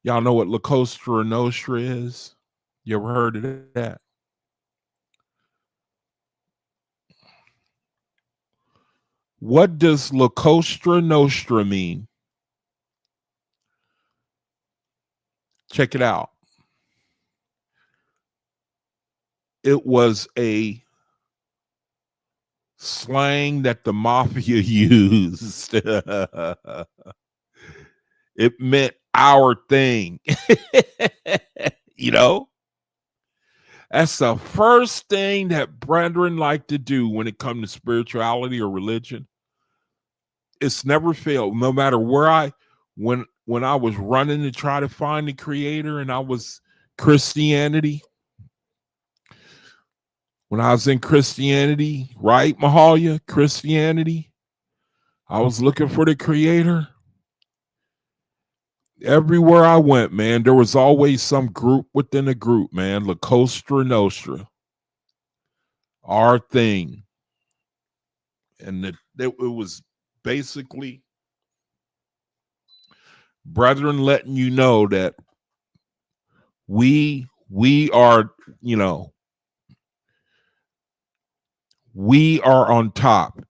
Y'all know what La Cosa Nostra is? You ever heard of that? What does La Cosa Nostra mean? Check it out. It was a slang that the mafia used. It meant our thing. That's the first thing that brethren like to do when it comes to spirituality or religion. It's never failed. No matter where when I was running to try to find the Creator, and I was Christianity, when I was in Christianity, right, Mahalia, Christianity, I was looking for the Creator. Everywhere I went, man, there was always some group within a group, man. La Cosa Nostra, our thing. And it was basically brethren letting you know that we are, we are on top.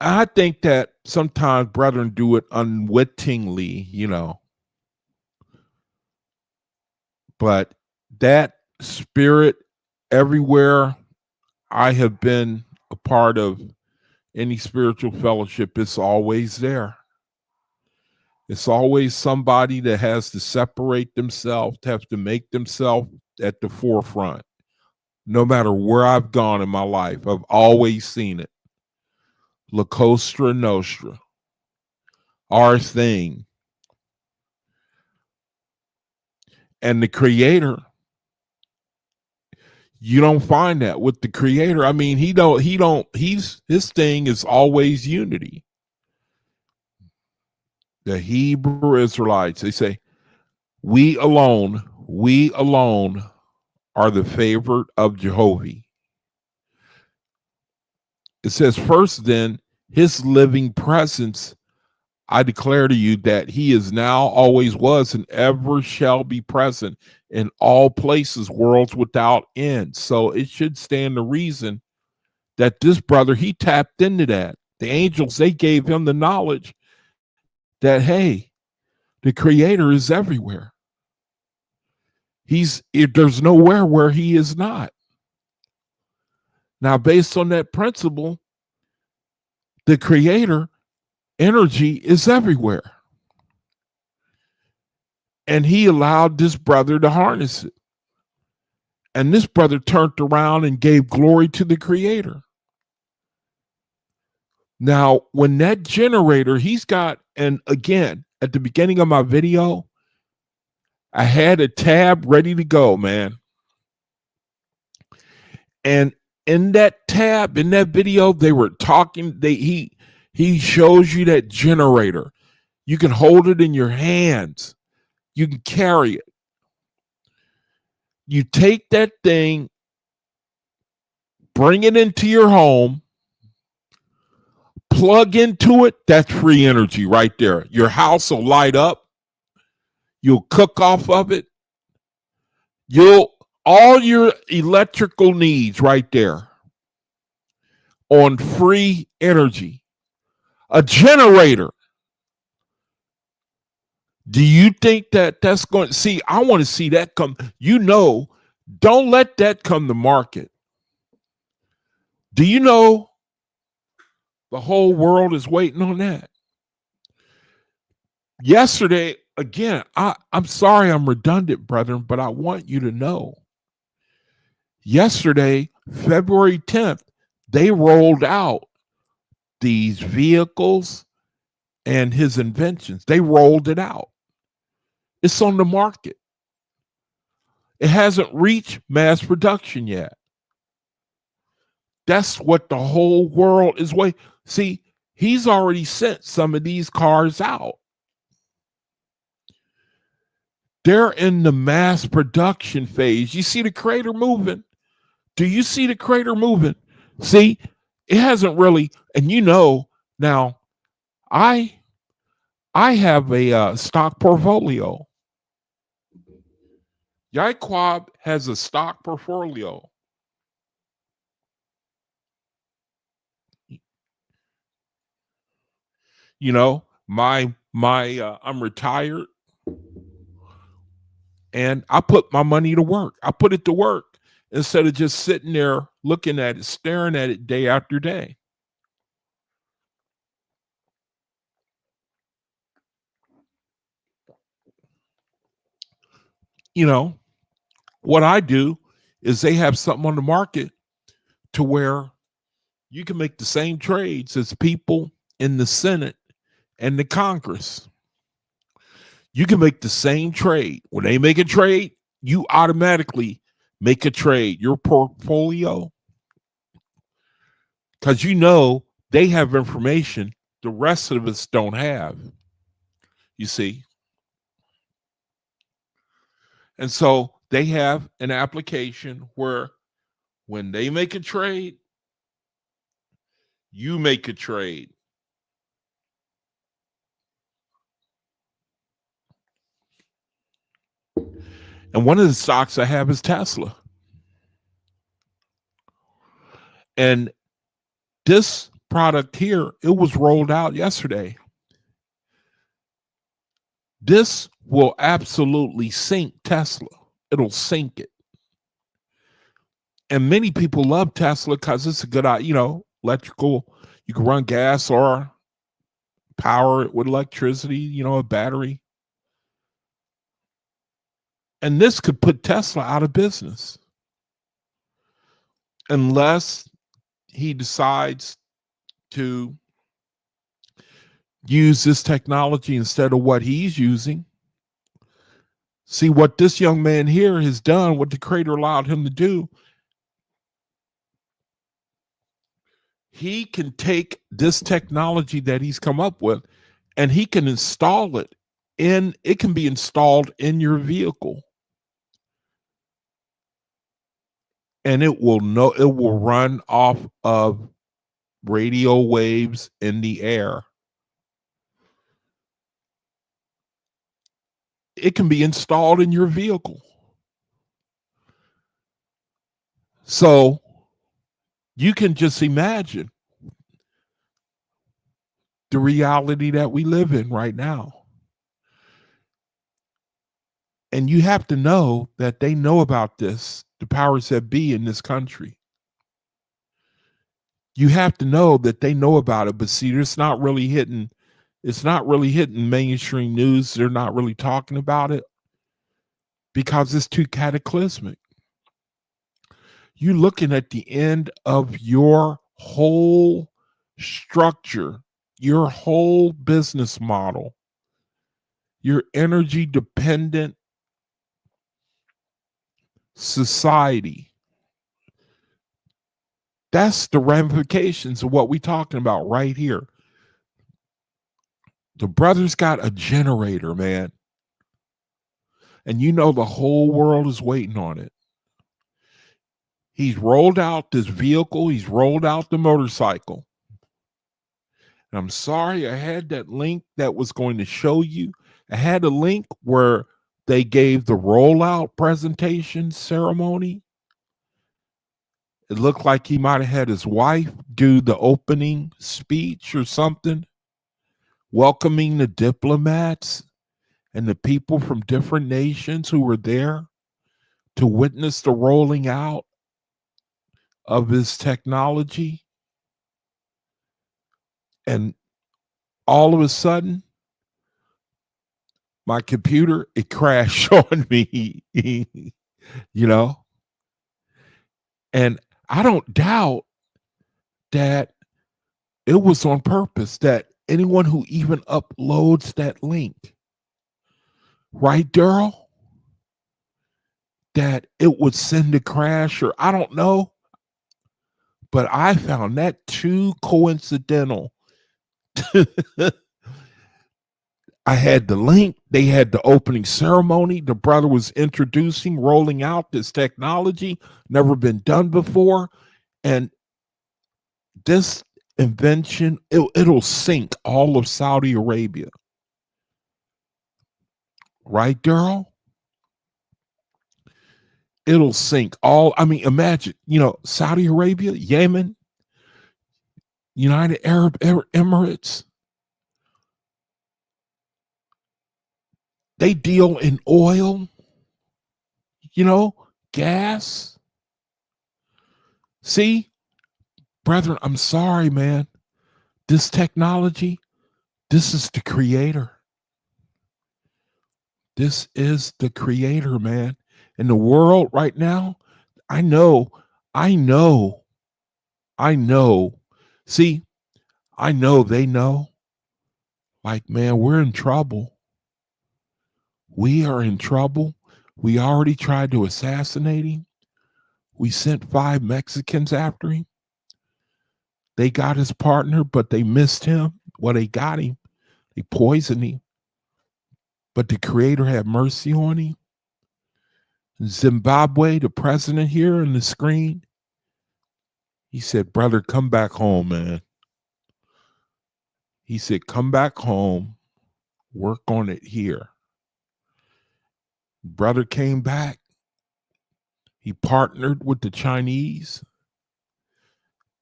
I think that sometimes brethren do it unwittingly, but that spirit, everywhere I have been a part of any spiritual fellowship, it's always there. It's always somebody that has to separate themselves, to have to make themselves at the forefront. No matter where I've gone in my life, I've always seen it. La Cosa Nostra, our thing. And the Creator, you don't find that with the Creator. I mean, his thing is always unity. The Hebrew Israelites, they say, we alone are the favorite of Jehovah. It says, first then, his living presence, I declare to you that he is now, always was, and ever shall be present in all places, worlds without end. So it should stand to reason that this brother, he tapped into that. The angels, they gave him the knowledge that, hey, the Creator is everywhere. There's nowhere where he is not. Now, based on that principle, the Creator energy is everywhere. And he allowed this brother to harness it. And this brother turned around and gave glory to the Creator. Now, when that generator, he's got, and again, at the beginning of my video, I had a tab ready to go, man. And in that tab, in that video, they were talking, he He shows you that generator. You can hold it in your hands. You can carry it. You take that thing, bring it into your home, plug into it. That's free energy right there. Your house will light up. You'll cook off of it. You'll all your electrical needs right there on free energy. A generator. Do you think that that's going to see? I want to see that come. Don't let that come to market. Do you know the whole world is waiting on that? Yesterday, again, I'm sorry I'm redundant, brethren, but I want you to know. Yesterday, February 10th, they rolled out these vehicles and his inventions. They rolled it out. It's on the market. It hasn't reached mass production yet. That's what the whole world is waiting. See, he's already sent some of these cars out. They're in the mass production phase. You see the crater moving? Do you see the crater moving? See, it hasn't really, and now I have a stock portfolio. Yaquab has a stock portfolio. I'm retired, and I put my money to work. I put it to work instead of just sitting there looking at it, staring at it day after day. What I do is they have something on the market to where you can make the same trades as people in the Senate and the Congress. You can make the same trade. When they make a trade, you automatically make a trade. Your portfolio, because they have information the rest of us don't have. You see? And so they have an application where when they make a trade, you make a trade. And one of the stocks I have is Tesla. And this product here, it was rolled out yesterday. This will absolutely sink Tesla. It'll sink it. And many people love Tesla because it's a good, electrical. You can run gas or power it with electricity, a battery. And this could put Tesla out of business unless he decides to use this technology instead of what he's using. See what this young man here has done, what the creator allowed him to do. He can take this technology that he's come up with and he can install it it can be installed in your vehicle. And it will run off of radio waves in the air. It can be installed in your vehicle. So you can just imagine the reality that we live in right now. And you have to know that they know about this, the powers that be in this country. You have to know that they know about it, but see, it's not really hitting mainstream news. They're not really talking about it because it's too cataclysmic. You're looking at the end of your whole structure, your whole business model, your energy dependent society. That's the ramifications of what we're talking about right here. The brother's got a generator, man. And you know the whole world is waiting on it. He's rolled out this vehicle. He's rolled out the motorcycle. And I'm sorry I had that link that was going to show you. I had a link where they gave the rollout presentation ceremony. It looked like he might have had his wife do the opening speech or something, welcoming the diplomats and the people from different nations who were there to witness the rolling out of his technology. And all of a sudden, my computer, it crashed on me, you know? And I don't doubt that it was on purpose, that anyone who even uploads that link, right, Daryl? That it would send a crash, or I don't know. But I found that too coincidental. I had the link. They had the opening ceremony. The brother was introducing, rolling out this technology, never been done before. And this invention, it'll sink all of Saudi Arabia. Right, Daryl? It'll sink all. I mean, imagine, Saudi Arabia, Yemen, United Arab Emirates. They deal in oil, gas. See, brethren, I'm sorry, man. This technology, this is the creator. This is the creator, man. In the world right now, I know. See, I know they know. Like, man, we're in trouble. We are in trouble. We already tried to assassinate him. We sent 5 Mexicans after him. They got his partner, but they missed him. Well, they got him. They poisoned him. But the creator had mercy on him. Zimbabwe, the president here on the screen, he said, brother, come back home, man. He said, come back home. Work on it here. Brother came back. He partnered with the Chinese.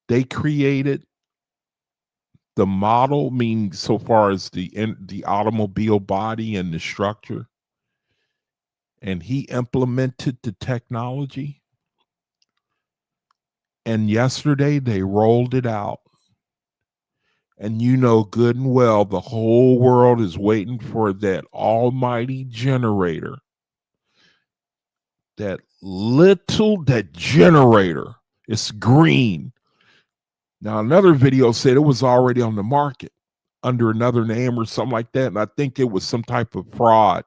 They created the model, meaning so far as the automobile body and the structure. And he implemented the technology. And yesterday they rolled it out. And you know good and well the whole world is waiting for that almighty generator. That generator. It's green. Now, another video said it was already on the market under another name or something like that. And I think it was some type of fraud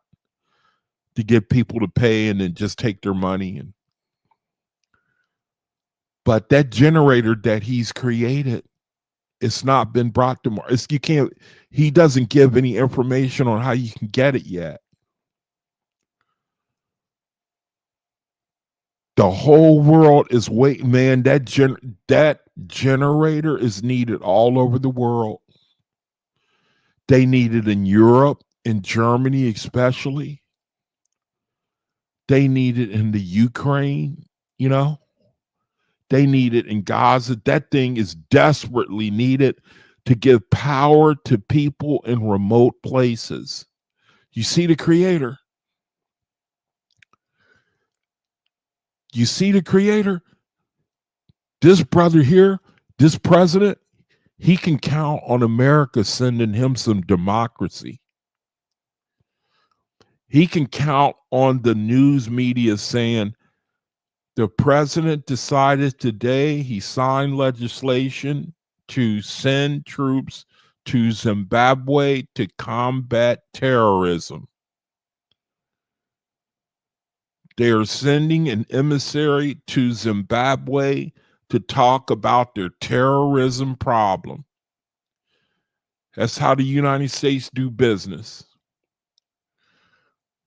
to get people to pay and then just take their money. But that generator that he's created, it's not been brought to market. He doesn't give any information on how you can get it yet. The whole world is waiting, man. That generator is needed all over the world. They need it in Europe, in Germany especially. They need it in the Ukraine, They need it in Gaza. That thing is desperately needed to give power to people in remote places. You see the creator? You see the creator? This brother here, this president, he can count on America sending him some democracy. He can count on the news media saying, the president decided today he signed legislation to send troops to Zimbabwe to combat terrorism. They are sending an emissary to Zimbabwe to talk about their terrorism problem. That's how the United States do business.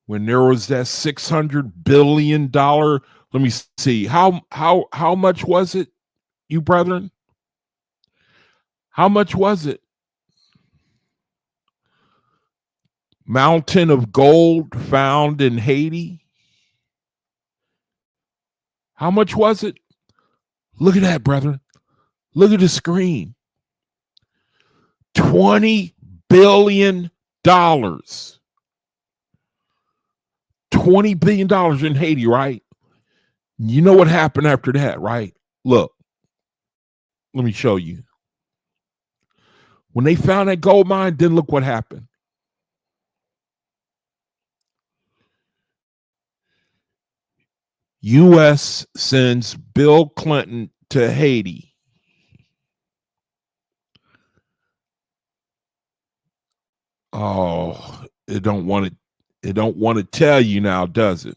When there was that $600 billion, let me see, how much was it, you brethren? How much was it? Mountain of gold found in Haiti. How much was it? Look at that, brethren. Look at the screen. $20 billion. $20 billion in Haiti, right? You know what happened after that, right? Look, let me show you. When they found that gold mine, then look what happened. U.S. sends Bill Clinton to Haiti. Oh, it don't want to tell you now, does it?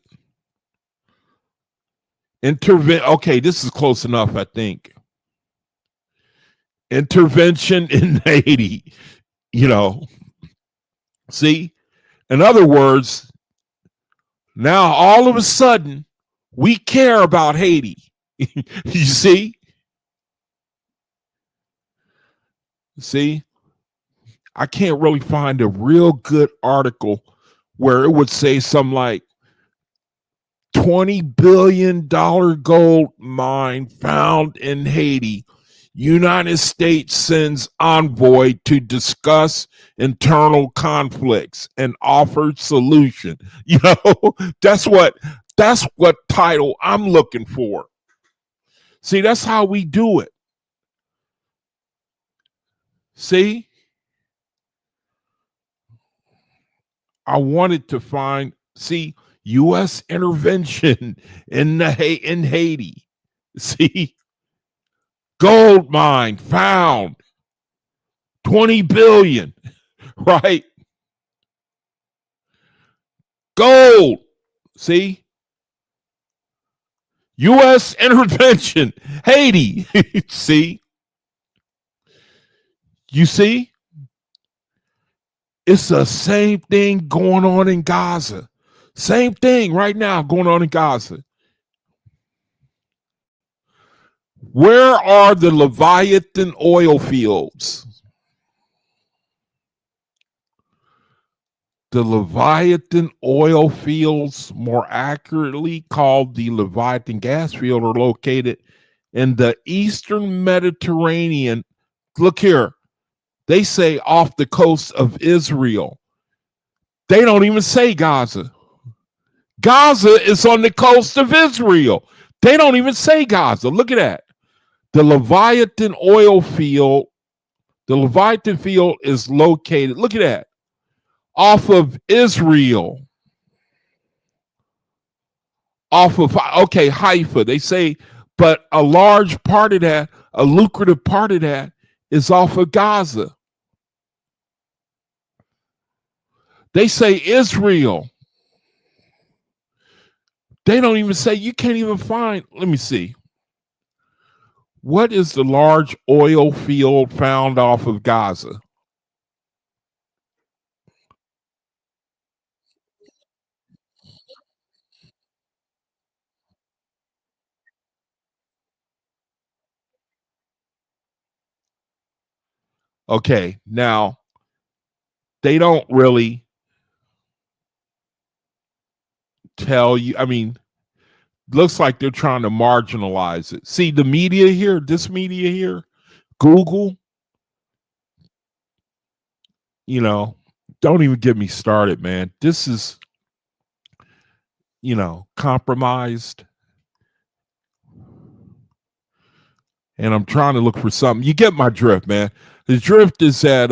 Okay, this is close enough, I think. Intervention in Haiti, See? In other words, now all of a sudden, we care about Haiti. You see? See? I can't really find a real good article where it would say something like $20 billion gold mine found in Haiti. United States sends envoy to discuss internal conflicts and offer solution. That's what title I'm looking for. See, that's how we do it. See? I wanted to find, U.S. intervention in Haiti. See? Gold mine found. 20 billion, right? Gold. See? U.S. intervention. Haiti. See? You see? It's the same thing going on in Gaza. Same thing right now going on in Gaza. Where are the Leviathan oil fields? The Leviathan oil fields, more accurately called the Leviathan gas field, are located in the Eastern Mediterranean. Look here. They say off the coast of Israel. They don't even say Gaza. Gaza is on the coast of Israel. They don't even say Gaza. Look at that. The Leviathan oil field, the Leviathan field is located, look at that, off of Israel. Off of, Haifa. They say, but a large part of that, a lucrative part of that, is off of Gaza. They say Israel. They don't even say, you can't even find, let me see. What is the large oil field found off of Gaza? Okay, now they don't really tell you. I mean, looks like they're trying to marginalize it. See, the media here, this media here, Google, don't even get me started, man. This is, compromised. And I'm trying to look for something. You get my drift, man. The drift is that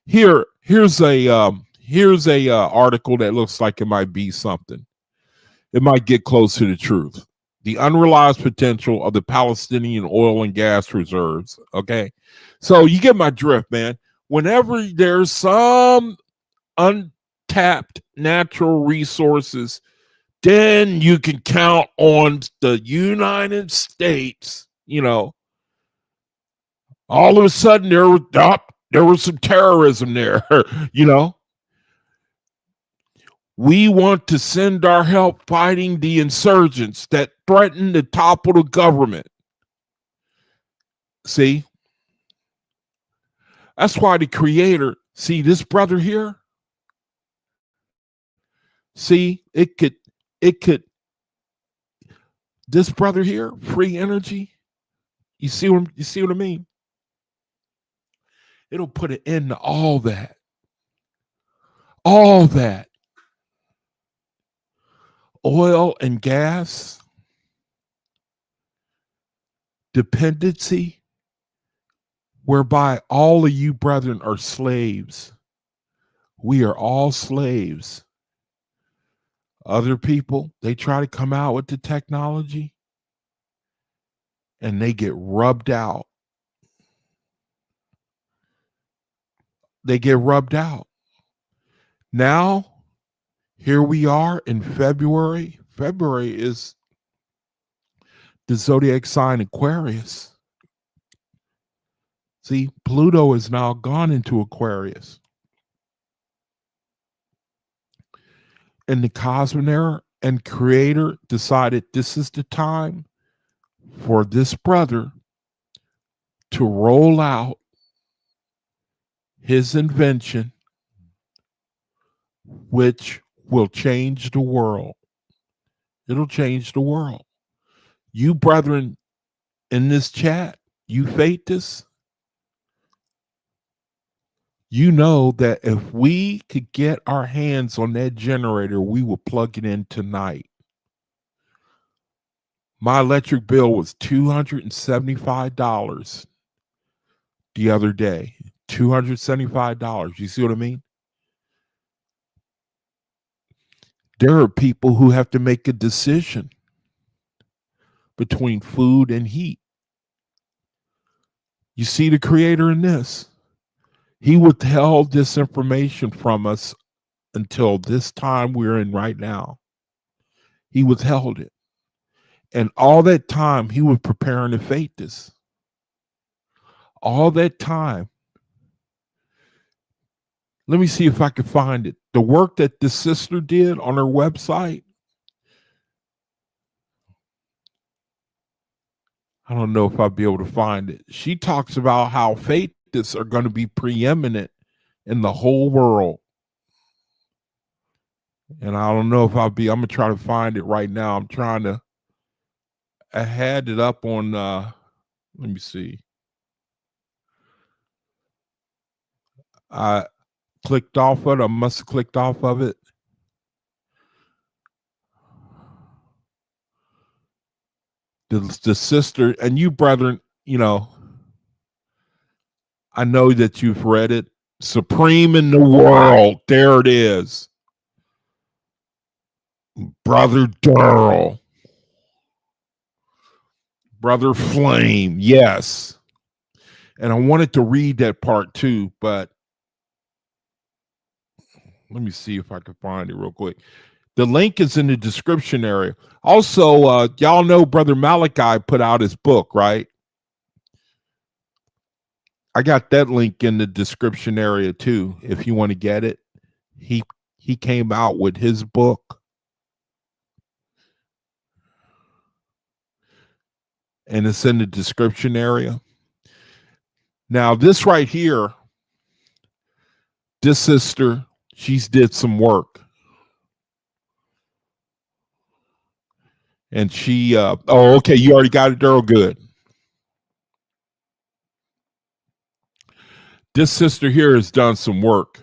here's a article that looks like it might be something. It might get close to the truth. The unrealized potential of the Palestinian oil and gas reserves. Okay. So you get my drift, man. Whenever there's some untapped natural resources, then you can count on the United States, all of a sudden There was some terrorism there, you know. We want to send our help fighting the insurgents that threaten to topple the government. See, that's why the creator, see this brother here, see, it could, this brother here, free energy, you see what I mean? It'll put an end to all that. All that. Oil and gas, dependency, whereby all of you brethren are slaves. We are all slaves. Other people, they try to come out with the technology and they get rubbed out. They get rubbed out. Now, here we are in February. February is the zodiac sign Aquarius. See, Pluto has now gone into Aquarius. And the Cosmonaire and creator decided this is the time for this brother to roll out his invention, which will change the world. It'll change the world. You brethren in this chat, you fate this. You know that if we could get our hands on that generator, we will plug it in tonight. My electric bill was $275 the other day. $275. You see what I mean? There are people who have to make a decision between food and heat. You see the creator in this. He withheld this information from us until this time we're in right now. He withheld it. And all that time, he was preparing to fate this. All that time. Let me see if I can find it. The work that this sister did on her website, I don't know if I'll be able to find it. She talks about how fateists are going to be preeminent in the whole world. And I don't know if I'm going to try to find it right now. I had it up on, let me see. I clicked off of it. I must have clicked off of it. The sister, and you brethren, you know, I know that you've read it. Supreme in the world. There it is. Brother Durrell. Brother Flame. Yes. And I wanted to read that part too, but let me see if I can find it real quick. The link is in the description area. Also, y'all know Brother Malachi put out his book, right? I got that link in the description area too, if you want to get it. He came out with his book. And it's in the description area. Now, this right here, this sister, she's did some work. And she, oh, okay, you already got it, Daryl. Good. This sister here has done some work.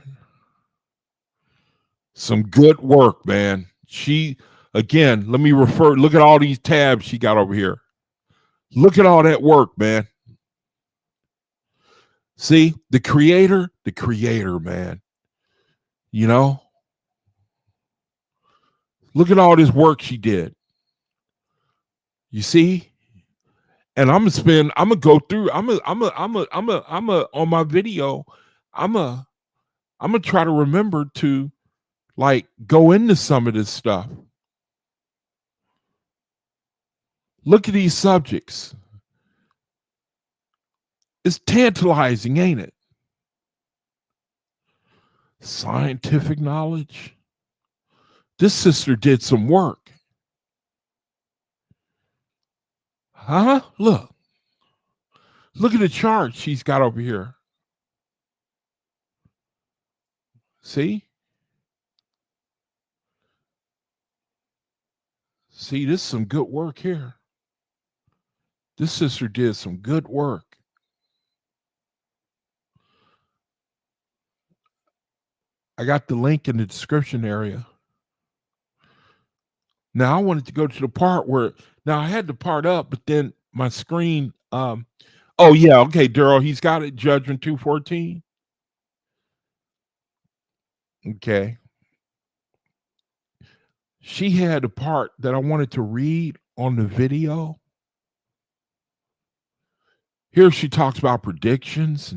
Some good work, man. She, again, let me look at all these tabs she got over here. Look at all that work, man. See, the creator, man. You know? Look at all this work she did. You see? And I'm gonna go through. I'm on my video. I'm gonna try to remember to like go into some of this stuff. Look at these subjects. It's tantalizing, ain't it? Scientific knowledge. This sister did some work. Huh? Look. Look at the chart she's got over here. See? See, this is some good work here. This sister did some good work. I got the link in the description area. Now I wanted to go to the part where now I had the part up, but then my screen oh yeah, okay, Daryl, he's got it, Judgment 2:14. Okay. She had a part that I wanted to read on the video. Here she talks about predictions,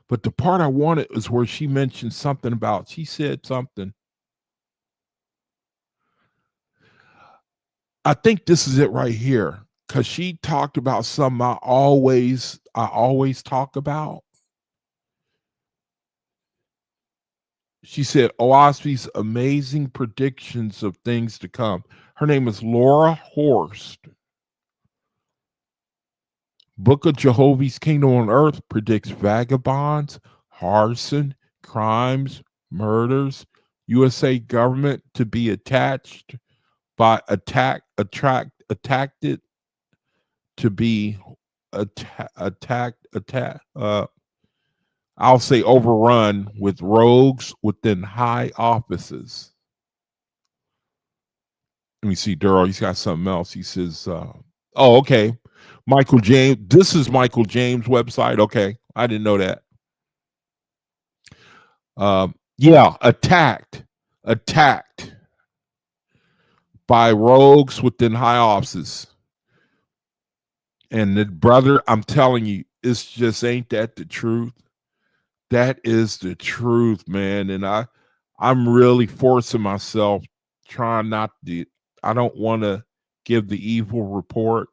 but the part I wanted is where she mentioned something about, she said something. I think this is it right here, because she talked about something I always talk about. She said Oahspe's amazing predictions of things to come. Her name is Laura Horst. Book of Jehovah's Kingdom on Earth predicts vagabonds, arson, crimes, murders, USA government to be attached by attracted to be I'll say overrun with rogues within high offices. Let me see, Daryl, he's got something else. He says, oh, okay. Michael James. This is Michael James' website. Okay. I didn't know that. Yeah, attacked by rogues within high offices. And the brother, I'm telling you, it's just ain't that the truth. That is the truth, man. And I'm really forcing myself, trying not to, I don't want to give the evil report,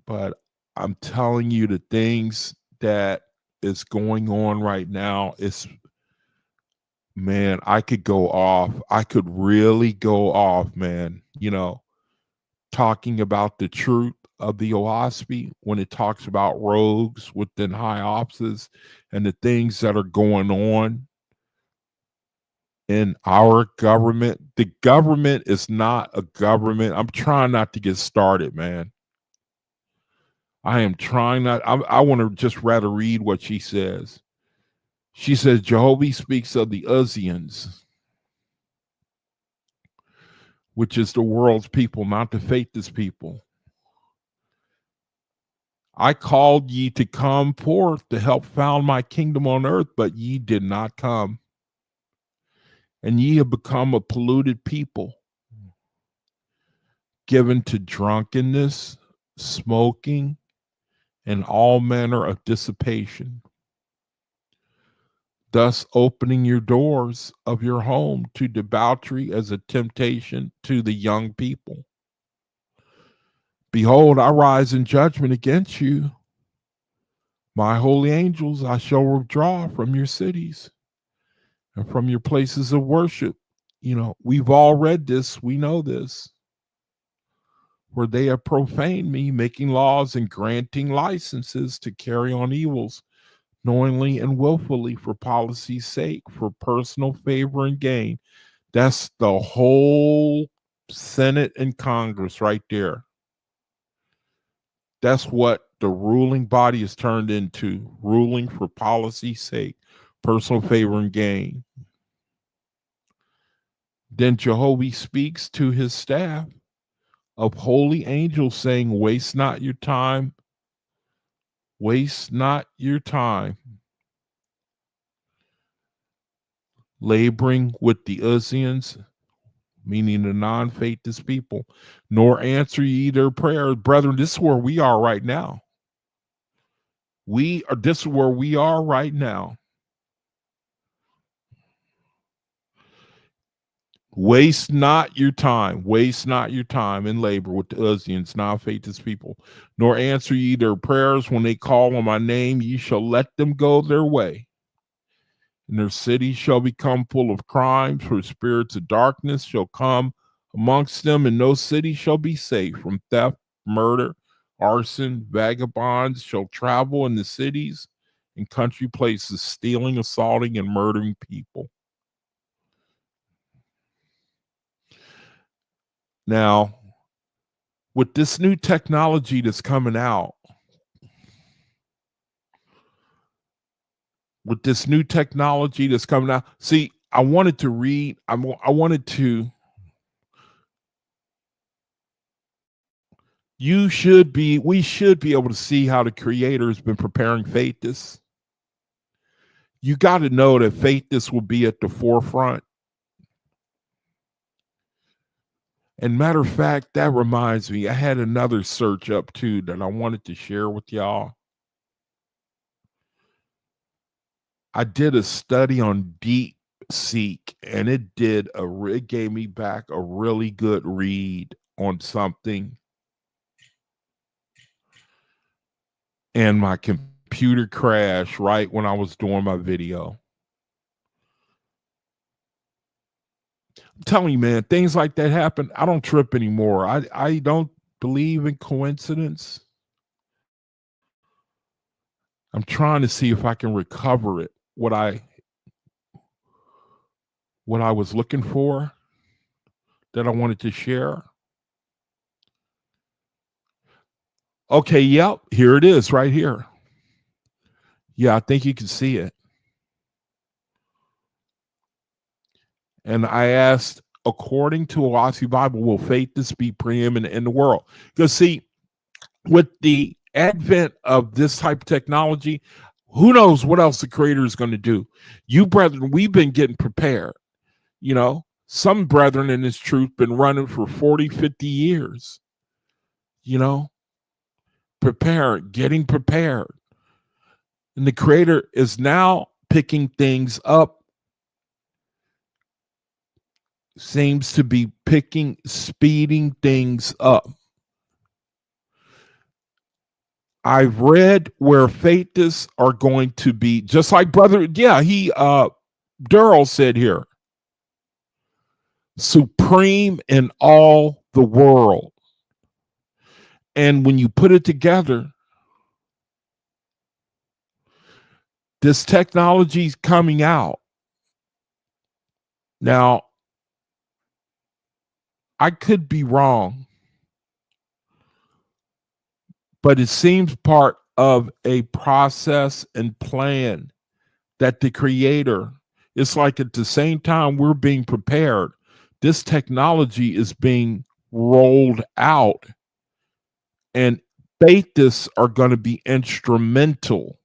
but I'm telling you the things that is going on right now is, man, I could go off. I could really go off, man, talking about the truth of the Oahspe when it talks about rogues within high offices and the things that are going on in our government. The government is not a government. I'm trying not to get started, man. I am trying not. I want to just rather read what she says. She says, Jehovah speaks of the Uzians, which is the world's people, not the faithless people. I called ye to come forth to help found my kingdom on earth, but ye did not come. And ye have become a polluted people, given to drunkenness, smoking, and all manner of dissipation, thus opening your doors of your home to debauchery as a temptation to the young people. Behold, I rise in judgment against you. My holy angels I shall withdraw from your cities and from your places of worship. We've all read this. We know this. Where they have profaned me, making laws and granting licenses to carry on evils, knowingly and willfully for policy's sake, for personal favor and gain. That's the whole Senate and Congress right there. That's what the ruling body is turned into, ruling for policy's sake, personal favor and gain. Then Jehovah speaks to his staff of holy angels, saying, waste not your time. Waste not your time laboring with the Uzians, meaning the non-faithless people, nor answer ye their prayers. Brethren, this is where we are right now. This is where we are right now. Waste not your time in labor with the Uzians, non-faithless people, nor answer ye their prayers when they call on my name. Ye shall let them go their way. and their cities shall become full of crimes, for spirits of darkness shall come amongst them, and no city shall be safe from theft, murder, arson. Vagabonds shall travel in the cities and country places, stealing, assaulting, and murdering people. Now, with this new technology that's coming out, see, I wanted to read, we should be able to see how the creator has been preparing Faithist. You got to know that Faithist will be at the forefront. And matter of fact, that reminds me, I had another search up too that I wanted to share with y'all. I did a study on DeepSeek, and it gave me back a really good read on something. And my computer crashed right when I was doing my video. I'm telling you, man, things like that happen. I don't trip anymore. I don't believe in coincidence. I'm trying to see if I can recover it. What I was looking for that I wanted to share. Okay, yep, here it is right here. Yeah, I think you can see it. And I asked, according to Oahspe Bible, will Faithist be preeminent in the world? Because see, with the advent of this type of technology, who knows what else the creator is going to do? You brethren, we've been getting prepared. You know, some brethren in this truth been running for 40, 50 years. You know, getting prepared. And the creator is now picking things up, seems to be speeding things up. I've read where Faithists are going to be just like Durrell said here, supreme in all the world. And when you put it together, this technology is coming out. Now, I could be wrong, but it seems part of a process and plan that the creator, it's like at the same time we're being prepared, this technology is being rolled out, and Faithists are going to be instrumental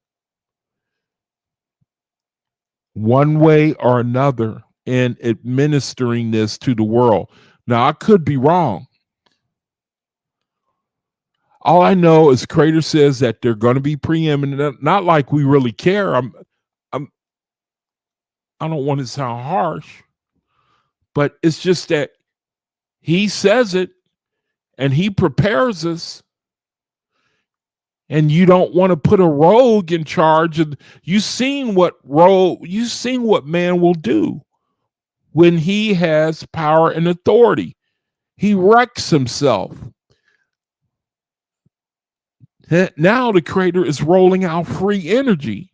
one way or another in administering this to the world. Now, I could be wrong. All I know is Creator says that they're going to be preeminent. Not like we really care. I don't want to sound harsh, but it's just that he says it and he prepares us. And you don't want to put a rogue in charge of. You've seen what man will do when he has power and authority. He wrecks himself. Now the creator is rolling out free energy.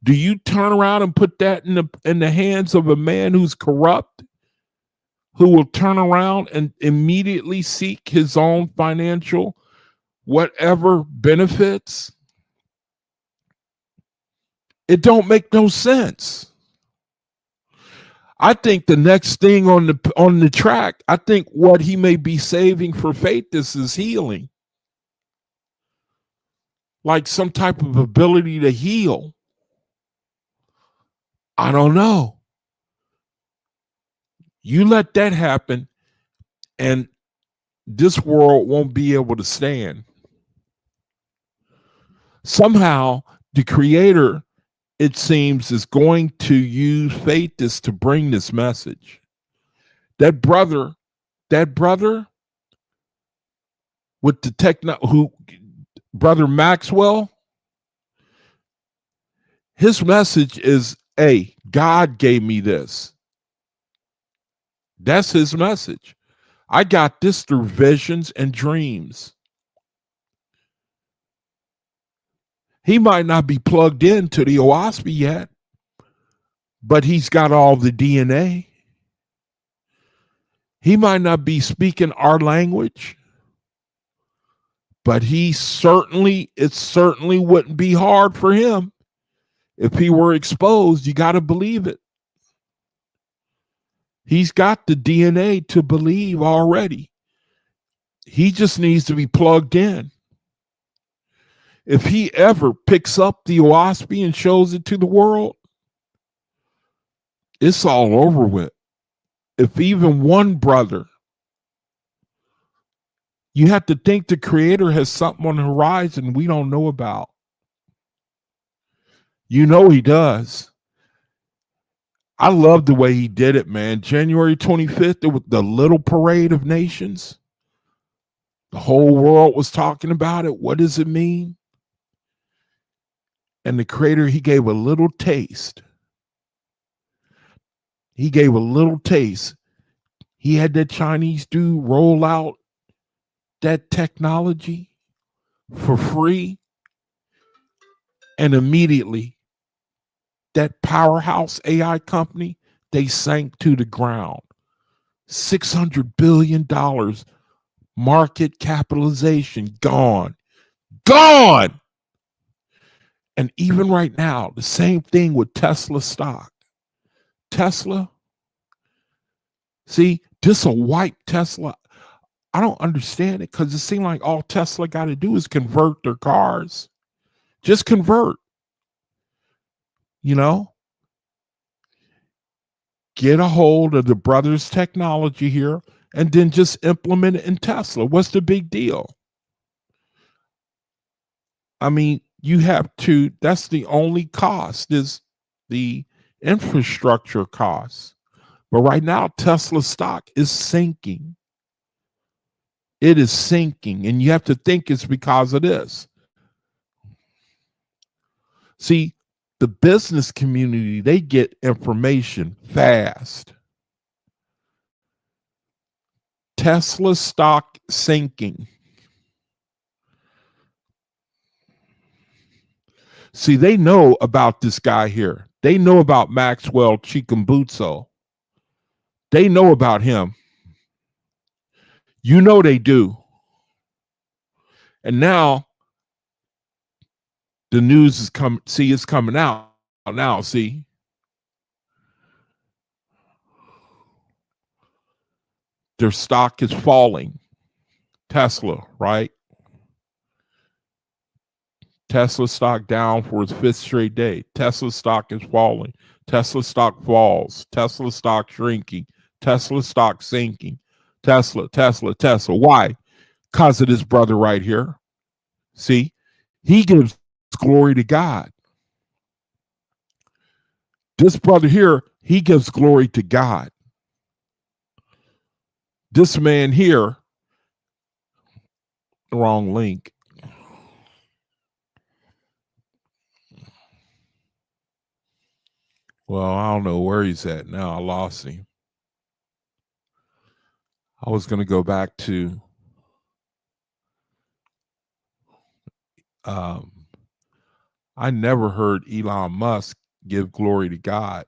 Do you turn around and put that in the hands of a man who's corrupt, who will turn around and immediately seek his own financial whatever benefits? It don't make no sense. I think the next thing on the track, I think what he may be saving for Faithists is healing. Like some type of ability to heal. I don't know. You let that happen, and this world won't be able to stand. Somehow, the creator, it seems, is going to use Faithists to bring this message. That brother with the Brother Maxwell, His message is, hey, God gave me this. That's his message. I got this through visions and dreams. He might not be plugged into the Oahspe yet, but he's got all the DNA. He might not be speaking our language, but it certainly wouldn't be hard for him if he were exposed. You got to believe it. He's got the DNA to believe already. He just needs to be plugged in. If he ever picks up the Oahspe and shows it to the world, it's all over with. If even one brother, you have to think the Creator has something on the horizon we don't know about. You know he does. I love the way he did it, man. January 25th, with the little parade of nations. The whole world was talking about it. What does it mean? And the Creator, he gave a little taste. He gave a little taste. He had that Chinese dude roll out that technology for free. And immediately, that powerhouse AI company, they sank to the ground. $600 billion market capitalization gone. Gone. And even right now, the same thing with Tesla stock. Tesla, see, this will wipe Tesla. I don't understand it because it seems like all Tesla got to do is convert their cars. Just convert. You know, get a hold of the brothers' technology here and then just implement it in Tesla. What's the big deal? I mean, you have to, that's the only cost is the infrastructure costs. But right now, Tesla stock is sinking. It is sinking. And you have to think it's because of this. See, the business community, they get information fast. Tesla stock sinking. See, they know about this guy here. They know about Maxwell Chikumbutso. They know about him. You know they do. And now the news is coming. See, it's coming out now. See, their stock is falling. Tesla, right? Tesla stock down for its fifth straight day. Tesla stock is falling. Tesla stock falls. Tesla stock shrinking. Tesla stock sinking. Tesla. Why? Because of this brother right here. See, he gives glory to God. This brother here, he gives glory to God. This man here, wrong link. Well, I don't know where he's at now. I lost him. I was going to go back to I never heard Elon Musk give glory to God.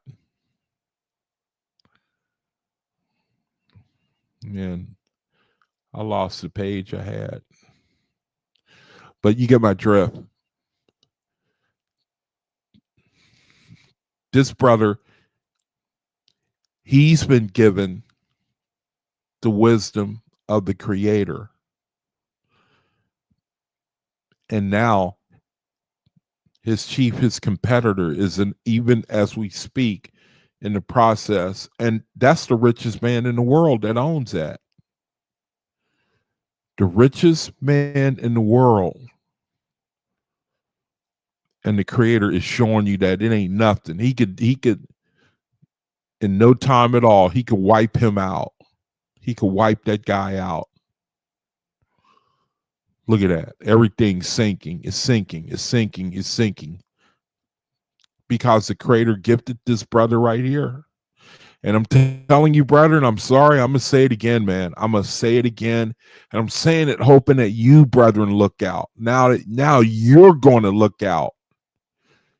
And I lost the page I had. But you get my drift. This brother, he's been given the wisdom of the Creator. And now his competitor is even as we speak in the process. And that's the richest man in the world that owns that. The richest man in the world. And the Creator is showing you that it ain't nothing. He could in no time at all, he could wipe him out. He could wipe that guy out. Look at that. Everything's sinking. It's sinking. It's sinking. It's sinking. because the creator gifted this brother right here. And I'm telling you, brother, and I'm sorry, I'm going to say it again, man. I'm going to say it again. And I'm saying it hoping that you, brethren, look out. Now you're going to look out.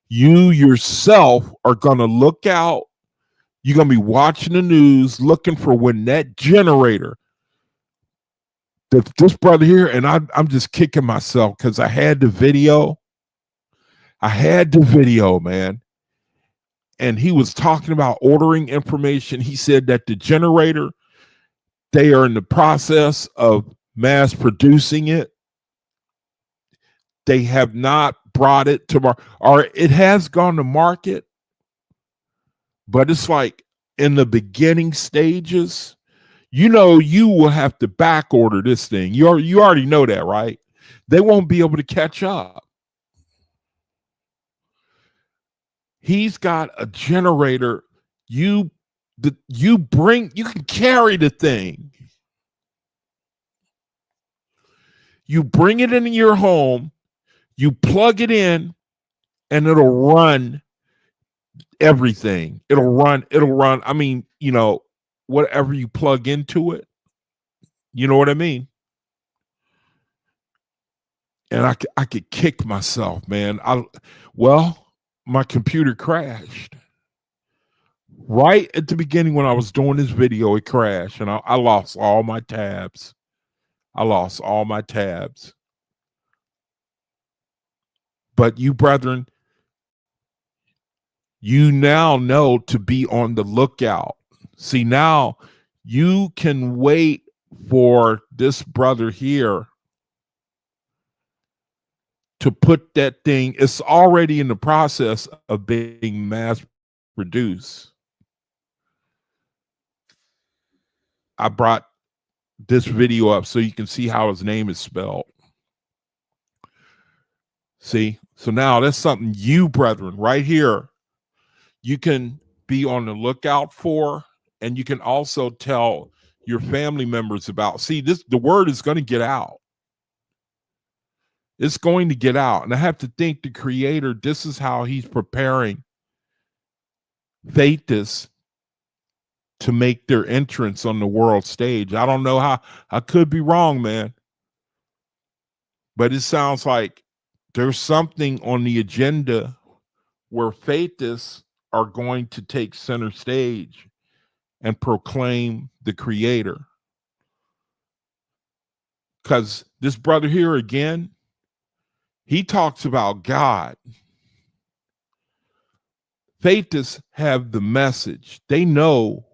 You yourself are going to look out. You're going to be watching the news, looking for when that generator, this brother here, and I'm just kicking myself because I had the video. I had the video, man. And he was talking about ordering information. He said that the generator, they are in the process of mass producing it. They have not brought it to market, or it has gone to market, but it's like in the beginning stages. You know, you will have to back order this thing. You already know that, right? They won't be able to catch up. He's got a generator. You can carry the thing. You bring it into your home, you plug it in, and it'll run everything. It'll run. I mean, whatever you plug into it, you know what I mean? And I could kick myself, man. My computer crashed. Right at the beginning when I was doing this video, it crashed, and I lost all my tabs. But you, brethren, you now know to be on the lookout. See, now you can wait for this brother here to put that thing. It's already in the process of being mass produced. I brought this video up so you can see how his name is spelled. See? So now that's something you, brethren, right here, you can be on the lookout for, and you can also tell your family members about. See, the word is going to get out. It's going to get out. And I have to think the creator, this is how he's preparing Thetis to make their entrance on the world stage. I don't know how. I could be wrong, man. But it sounds like there's something on the agenda where Thetis are going to take center stage and proclaim the creator. Because this brother here again, he talks about God. Thetis have the message. They know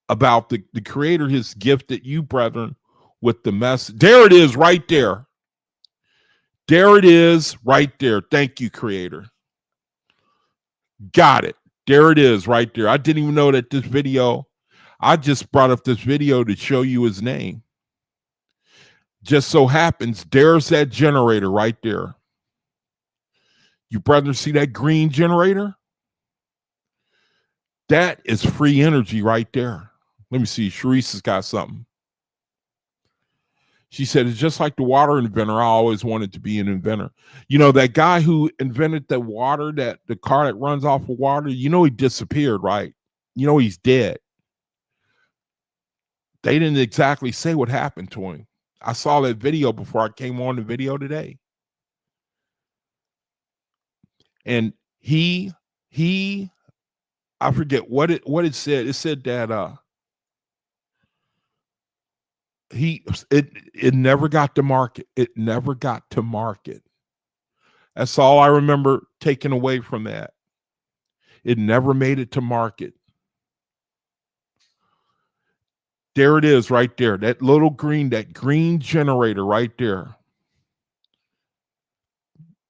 about the creator has gifted you, brethren, with the message. There it is right there. There it is right there. Thank you, creator. Got it. There it is right there. I didn't even know that this video, I just brought up this video to show you his name. Just so happens, there's that generator right there. You brethren see that green generator? That is free energy right there. Let me see. Sharice has got something. She said, it's just like the water inventor. I always wanted to be an inventor. You know, that guy who invented the water, the car that runs off of water, you know, he disappeared, right? You know, he's dead. They didn't exactly say what happened to him. I saw that video before I came on the video today. And I forget what it said. It said that it never got to market. It never got to market. That's all I remember taking away from that. It never made it to market. There it is right there. That green generator right there.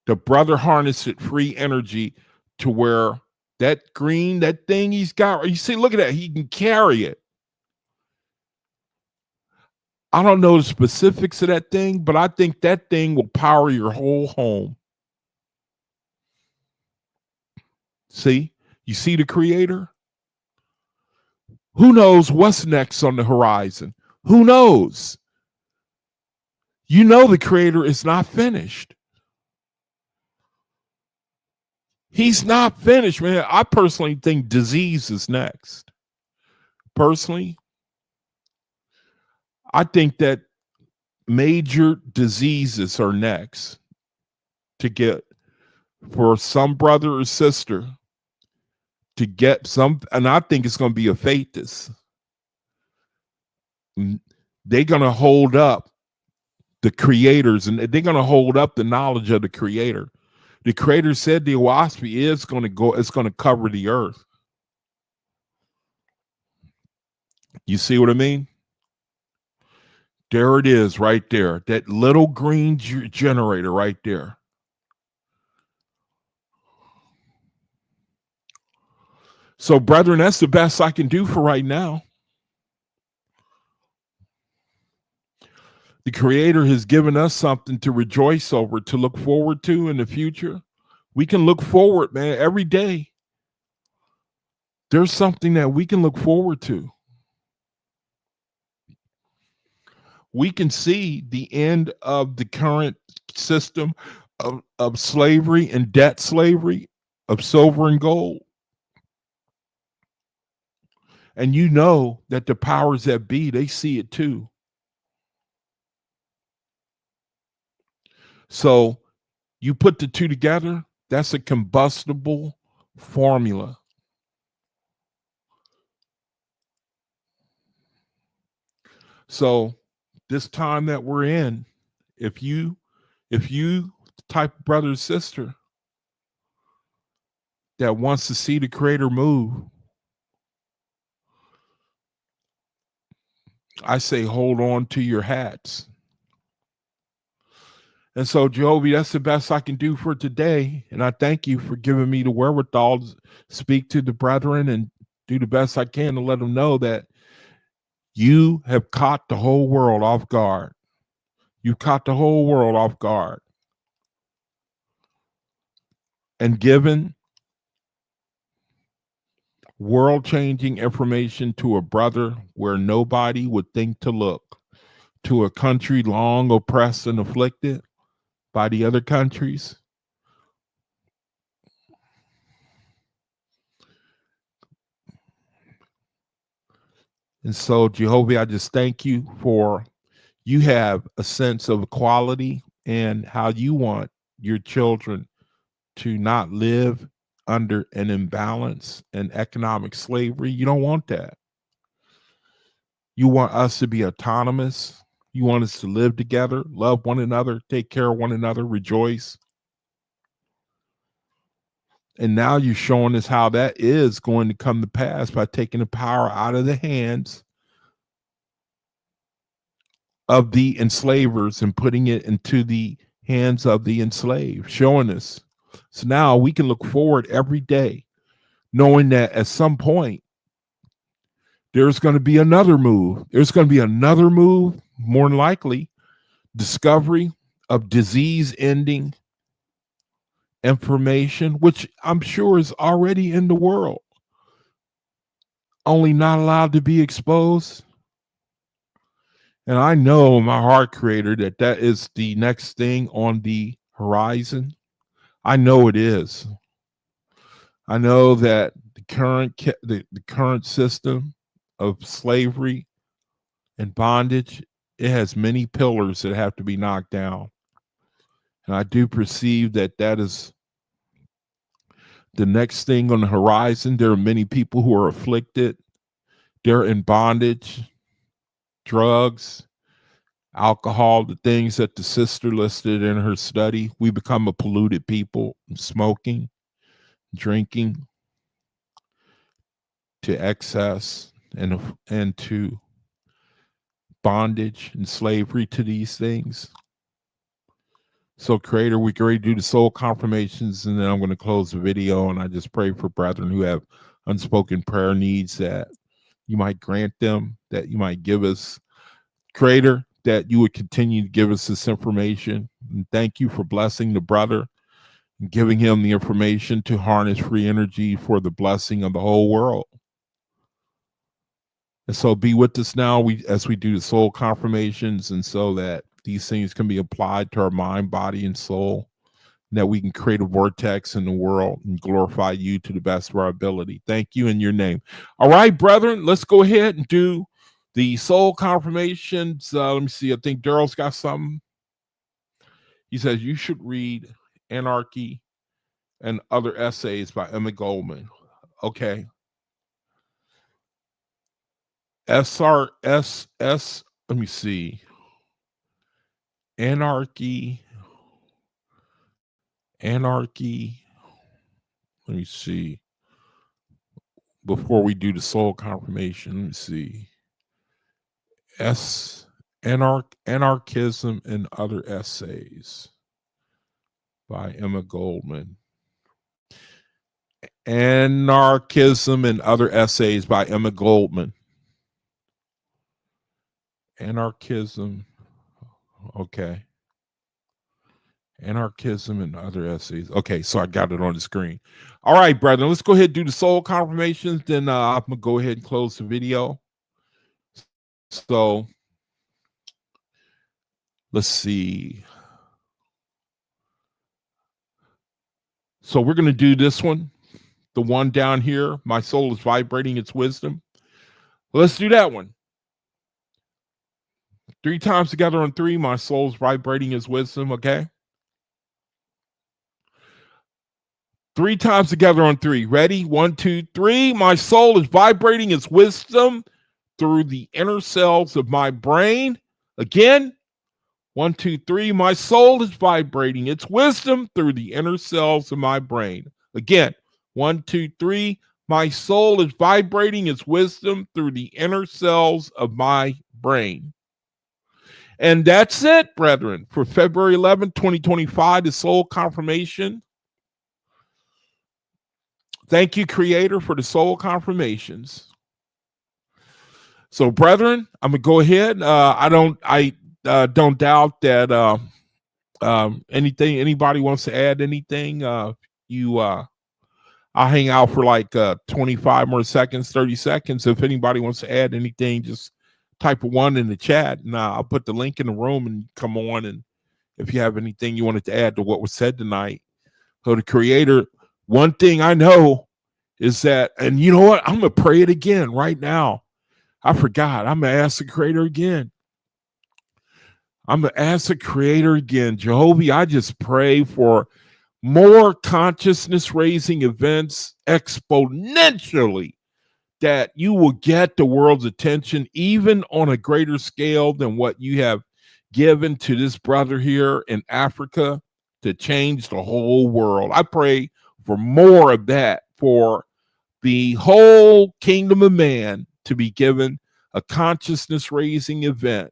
The brother harnessed it free energy to where that thing he's got, you see, look at that. He can carry it. I don't know the specifics of that thing, but I think that thing will power your whole home. See? You see the creator? Who knows what's next on the horizon? Who knows? You know the creator is not finished. He's not finished, man. I personally think disease is next. Personally, I think that major diseases are next to get for some brother or sister to get some, and I think it's going to be a faitist. They're going to hold up the creators, and they're going to hold up the knowledge of the creator. The creator said the Oahspe is going to go, it's going to cover the earth. You see what I mean? There it is right there. That little green generator right there. So, brethren, that's the best I can do for right now. The Creator has given us something to rejoice over, to look forward to in the future. We can look forward, man, every day. There's something that we can look forward to. We can see the end of the current system of slavery and debt slavery, of silver and gold. And you know that the powers that be, they see it too. So you put the two together, that's a combustible formula. So this time that we're in, if you type of brother or sister that wants to see the Creator move, I say hold on to your hats. And so, Jovi, that's the best I can do for today. And I thank you for giving me the wherewithal to speak to the brethren and do the best I can to let them know that you have caught the whole world off guard. You caught the whole world off guard. And given world-changing information to a brother where nobody would think to look, to a country long oppressed and afflicted by the other countries. And so, Jehovah, I just thank you for you have a sense of equality and how you want your children to not live under an imbalance and economic slavery. You don't want that. You want us to be autonomous. You want us to live together, love one another, take care of one another, rejoice. And now you're showing us how that is going to come to pass by taking the power out of the hands of the enslavers and putting it into the hands of the enslaved, showing us. So now we can look forward every day, knowing that at some point, there's going to be another move. There's going to be another move, more than likely, discovery of disease-ending information, which I'm sure is already in the world, only not allowed to be exposed. And I know my heart, Creator, that that is the next thing on the horizon. I know it is. I know that the current system of slavery and bondage, it has many pillars that have to be knocked down. And I do perceive that that is the next thing on the horizon. There are many people who are afflicted. They're in bondage, drugs, alcohol, the things that the sister listed in her study. We become a polluted people, smoking, drinking to excess and to bondage and slavery to these things. So, Creator, we can already do the soul confirmations, and then I'm going to close the video. And I just pray for brethren who have unspoken prayer needs that you might grant them, that you might give us, Creator, that you would continue to give us this information. And thank you for blessing the brother and giving him the information to harness free energy for the blessing of the whole world. And so be with us now as we do the soul confirmations, and so that these things can be applied to our mind, body, and soul. and that we can create a vortex in the world and glorify you to the best of our ability. Thank you in your name. All right, brethren, let's go ahead and do the soul confirmations. Let me see. I think Daryl's got something. He says you should read Anarchy and Other Essays by Emma Goldman. Okay. SRSS, let me see. Anarchy. Let me see. Before we do the soul confirmation, let me see. Anarchism and Other Essays by Emma Goldman. Anarchism and Other Essays by Emma Goldman. Anarchism. Okay. Anarchism and Other Essays. Okay, so I got it on the screen. All right, brethren, let's go ahead and do the soul confirmations. Then I'm going to go ahead and close the video. So let's see. So we're going to do this one. The one down here, my soul is vibrating its wisdom. Let's do that one. 3 times together on 3, my soul's vibrating its wisdom, okay? 3 times together on 3. Ready? 1, 2, 3. My soul is vibrating its wisdom through the inner cells of my brain. Again, 1, 2, 3. My soul is vibrating its wisdom through the inner cells of my brain. Again, 1, 2, 3. My soul is vibrating its wisdom through the inner cells of my brain. And that's it, brethren, for February 11th, 2025, the soul confirmation. Thank you, Creator, for the soul confirmations. So, brethren, I'm gonna go ahead. I don't doubt that anybody wants to add anything. I'll hang out for like 25 more seconds, 30 seconds. If anybody wants to add anything, just type 1 in the chat, and I'll put the link in the room and come on. And if you have anything you wanted to add to what was said tonight, so the Creator. One thing I know is that, and you know what? I'm gonna pray it again right now. I forgot. I'm gonna ask the Creator again. I'm gonna ask the Creator again. Jehovah, I just pray for more consciousness raising events exponentially, that you will get the world's attention even on a greater scale than what you have given to this brother here in Africa to change the whole world. I pray for more of that, for the whole kingdom of man to be given a consciousness raising event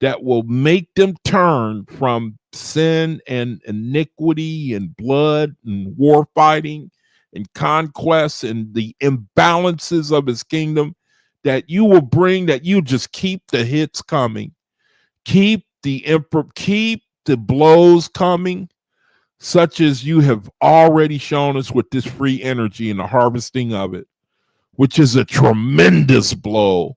that will make them turn from sin and iniquity and blood and war fighting and conquests and the imbalances of his kingdom, that you will bring, that you just keep the hits coming, keep the blows coming, such as you have already shown us with this free energy and the harvesting of it, which is a tremendous blow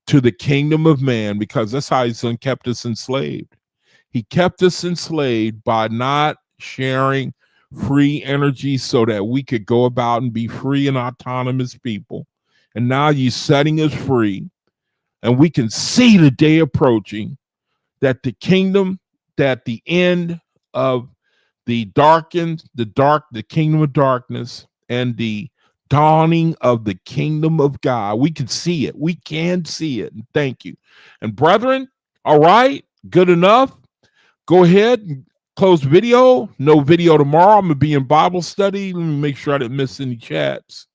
to the kingdom of man, because that's how his son kept us enslaved. He kept us enslaved by not sharing free energy so that we could go about and be free and autonomous people. And now you're setting us free, and we can see the day approaching, that the kingdom, that the end of the kingdom of darkness, and the dawning of the kingdom of God. We can see it. We can see it. And thank you. And brethren, all right, good enough. Go ahead and close video. No video tomorrow. I'm going to be in Bible study. Let me make sure I didn't miss any chats.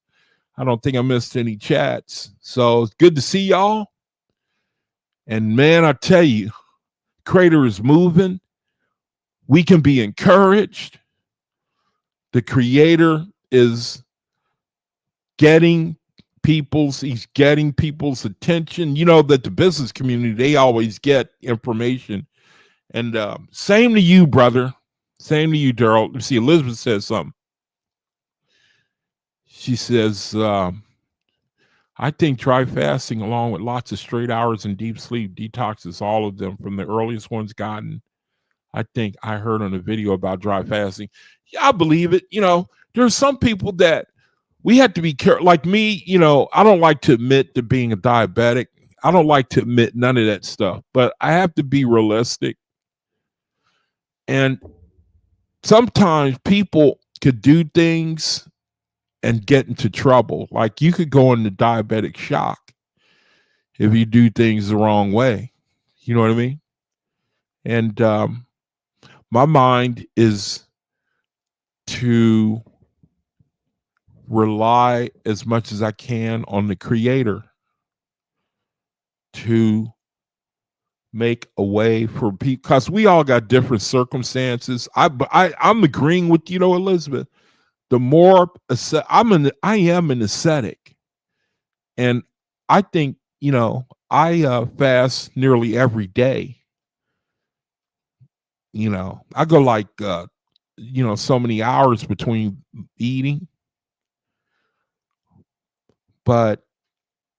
I don't think I missed any chats. So it's good to see y'all. And man, I tell you, Creator is moving. We can be encouraged. The Creator is getting people's attention. You know that the business community, they always get information. And same to you, brother. Same to you, Daryl. You see, Elizabeth says something. She says, I think try fasting along with lots of straight hours and deep sleep detoxes all of them, from the earliest ones gotten I think I heard on a video about dry fasting. Yeah, I believe it. There's some people that we have to be careful. Like me, I don't like to admit to being a diabetic. I don't like to admit none of that stuff, but I have to be realistic. And sometimes people could do things and get into trouble. Like you could go into diabetic shock if you do things the wrong way. You know what I mean? And my mind is to rely as much as I can on the Creator to make a way for people, because we all got different circumstances. I'm agreeing with Elizabeth. The more I am an ascetic, and I think I fast nearly every day. I go like so many hours between eating, but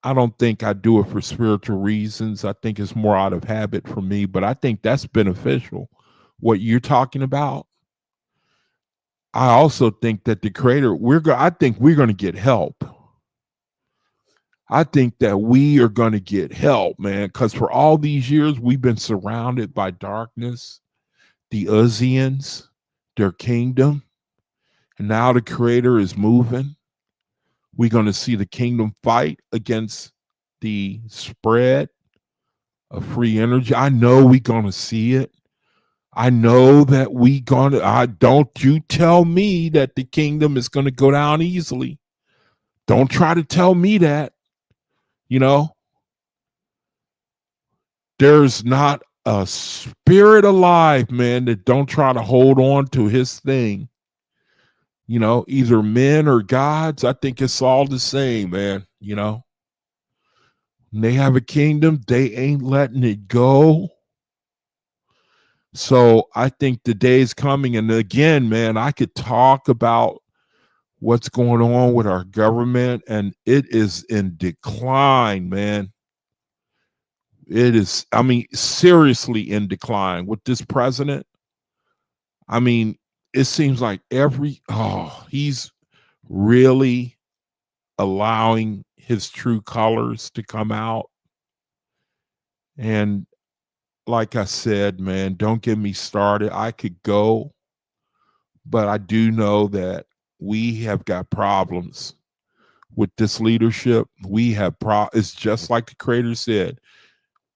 I don't think I do it for spiritual reasons. I think it's more out of habit for me, but I think that's beneficial. What you're talking about, I also think that the Creator, I think we're going to get help. I think that we are going to get help, man, because for all these years, we've been surrounded by darkness, the Oahspeans, their kingdom, and now the Creator is moving. We're going to see the kingdom fight against the spread of free energy. I know we're going to see it. I know that don't you tell me that the kingdom is going to go down easily. Don't try to tell me that. There's not a spirit alive, man, that don't try to hold on to his thing. Either men or gods. I think it's all the same, man. When they have a kingdom, they ain't letting it go. So I think the day is coming. And again, man, I could talk about what's going on with our government, and it is in decline, man. It is, seriously in decline with this president. It seems like he's really allowing his true colors to come out. And like I said, man, don't get me started. I could go, but I do know that we have got problems with this leadership. It's just like the Creator said,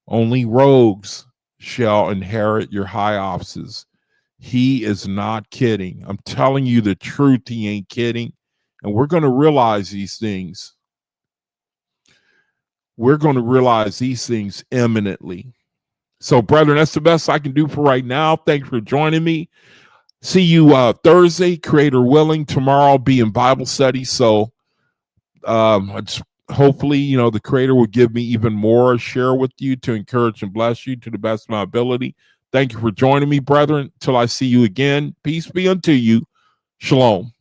only rogues shall inherit your high offices. He is not kidding. I'm telling you the truth. He ain't kidding. And we're going to realize these things. We're going to realize these things imminently. So, brethren, that's the best I can do for right now. Thanks for joining me. See you Thursday, Creator willing. Tomorrow I'll be in Bible study. So hopefully, the Creator will give me even more to share with you to encourage and bless you to the best of my ability. Thank you for joining me, brethren. Till I see you again, peace be unto you. Shalom.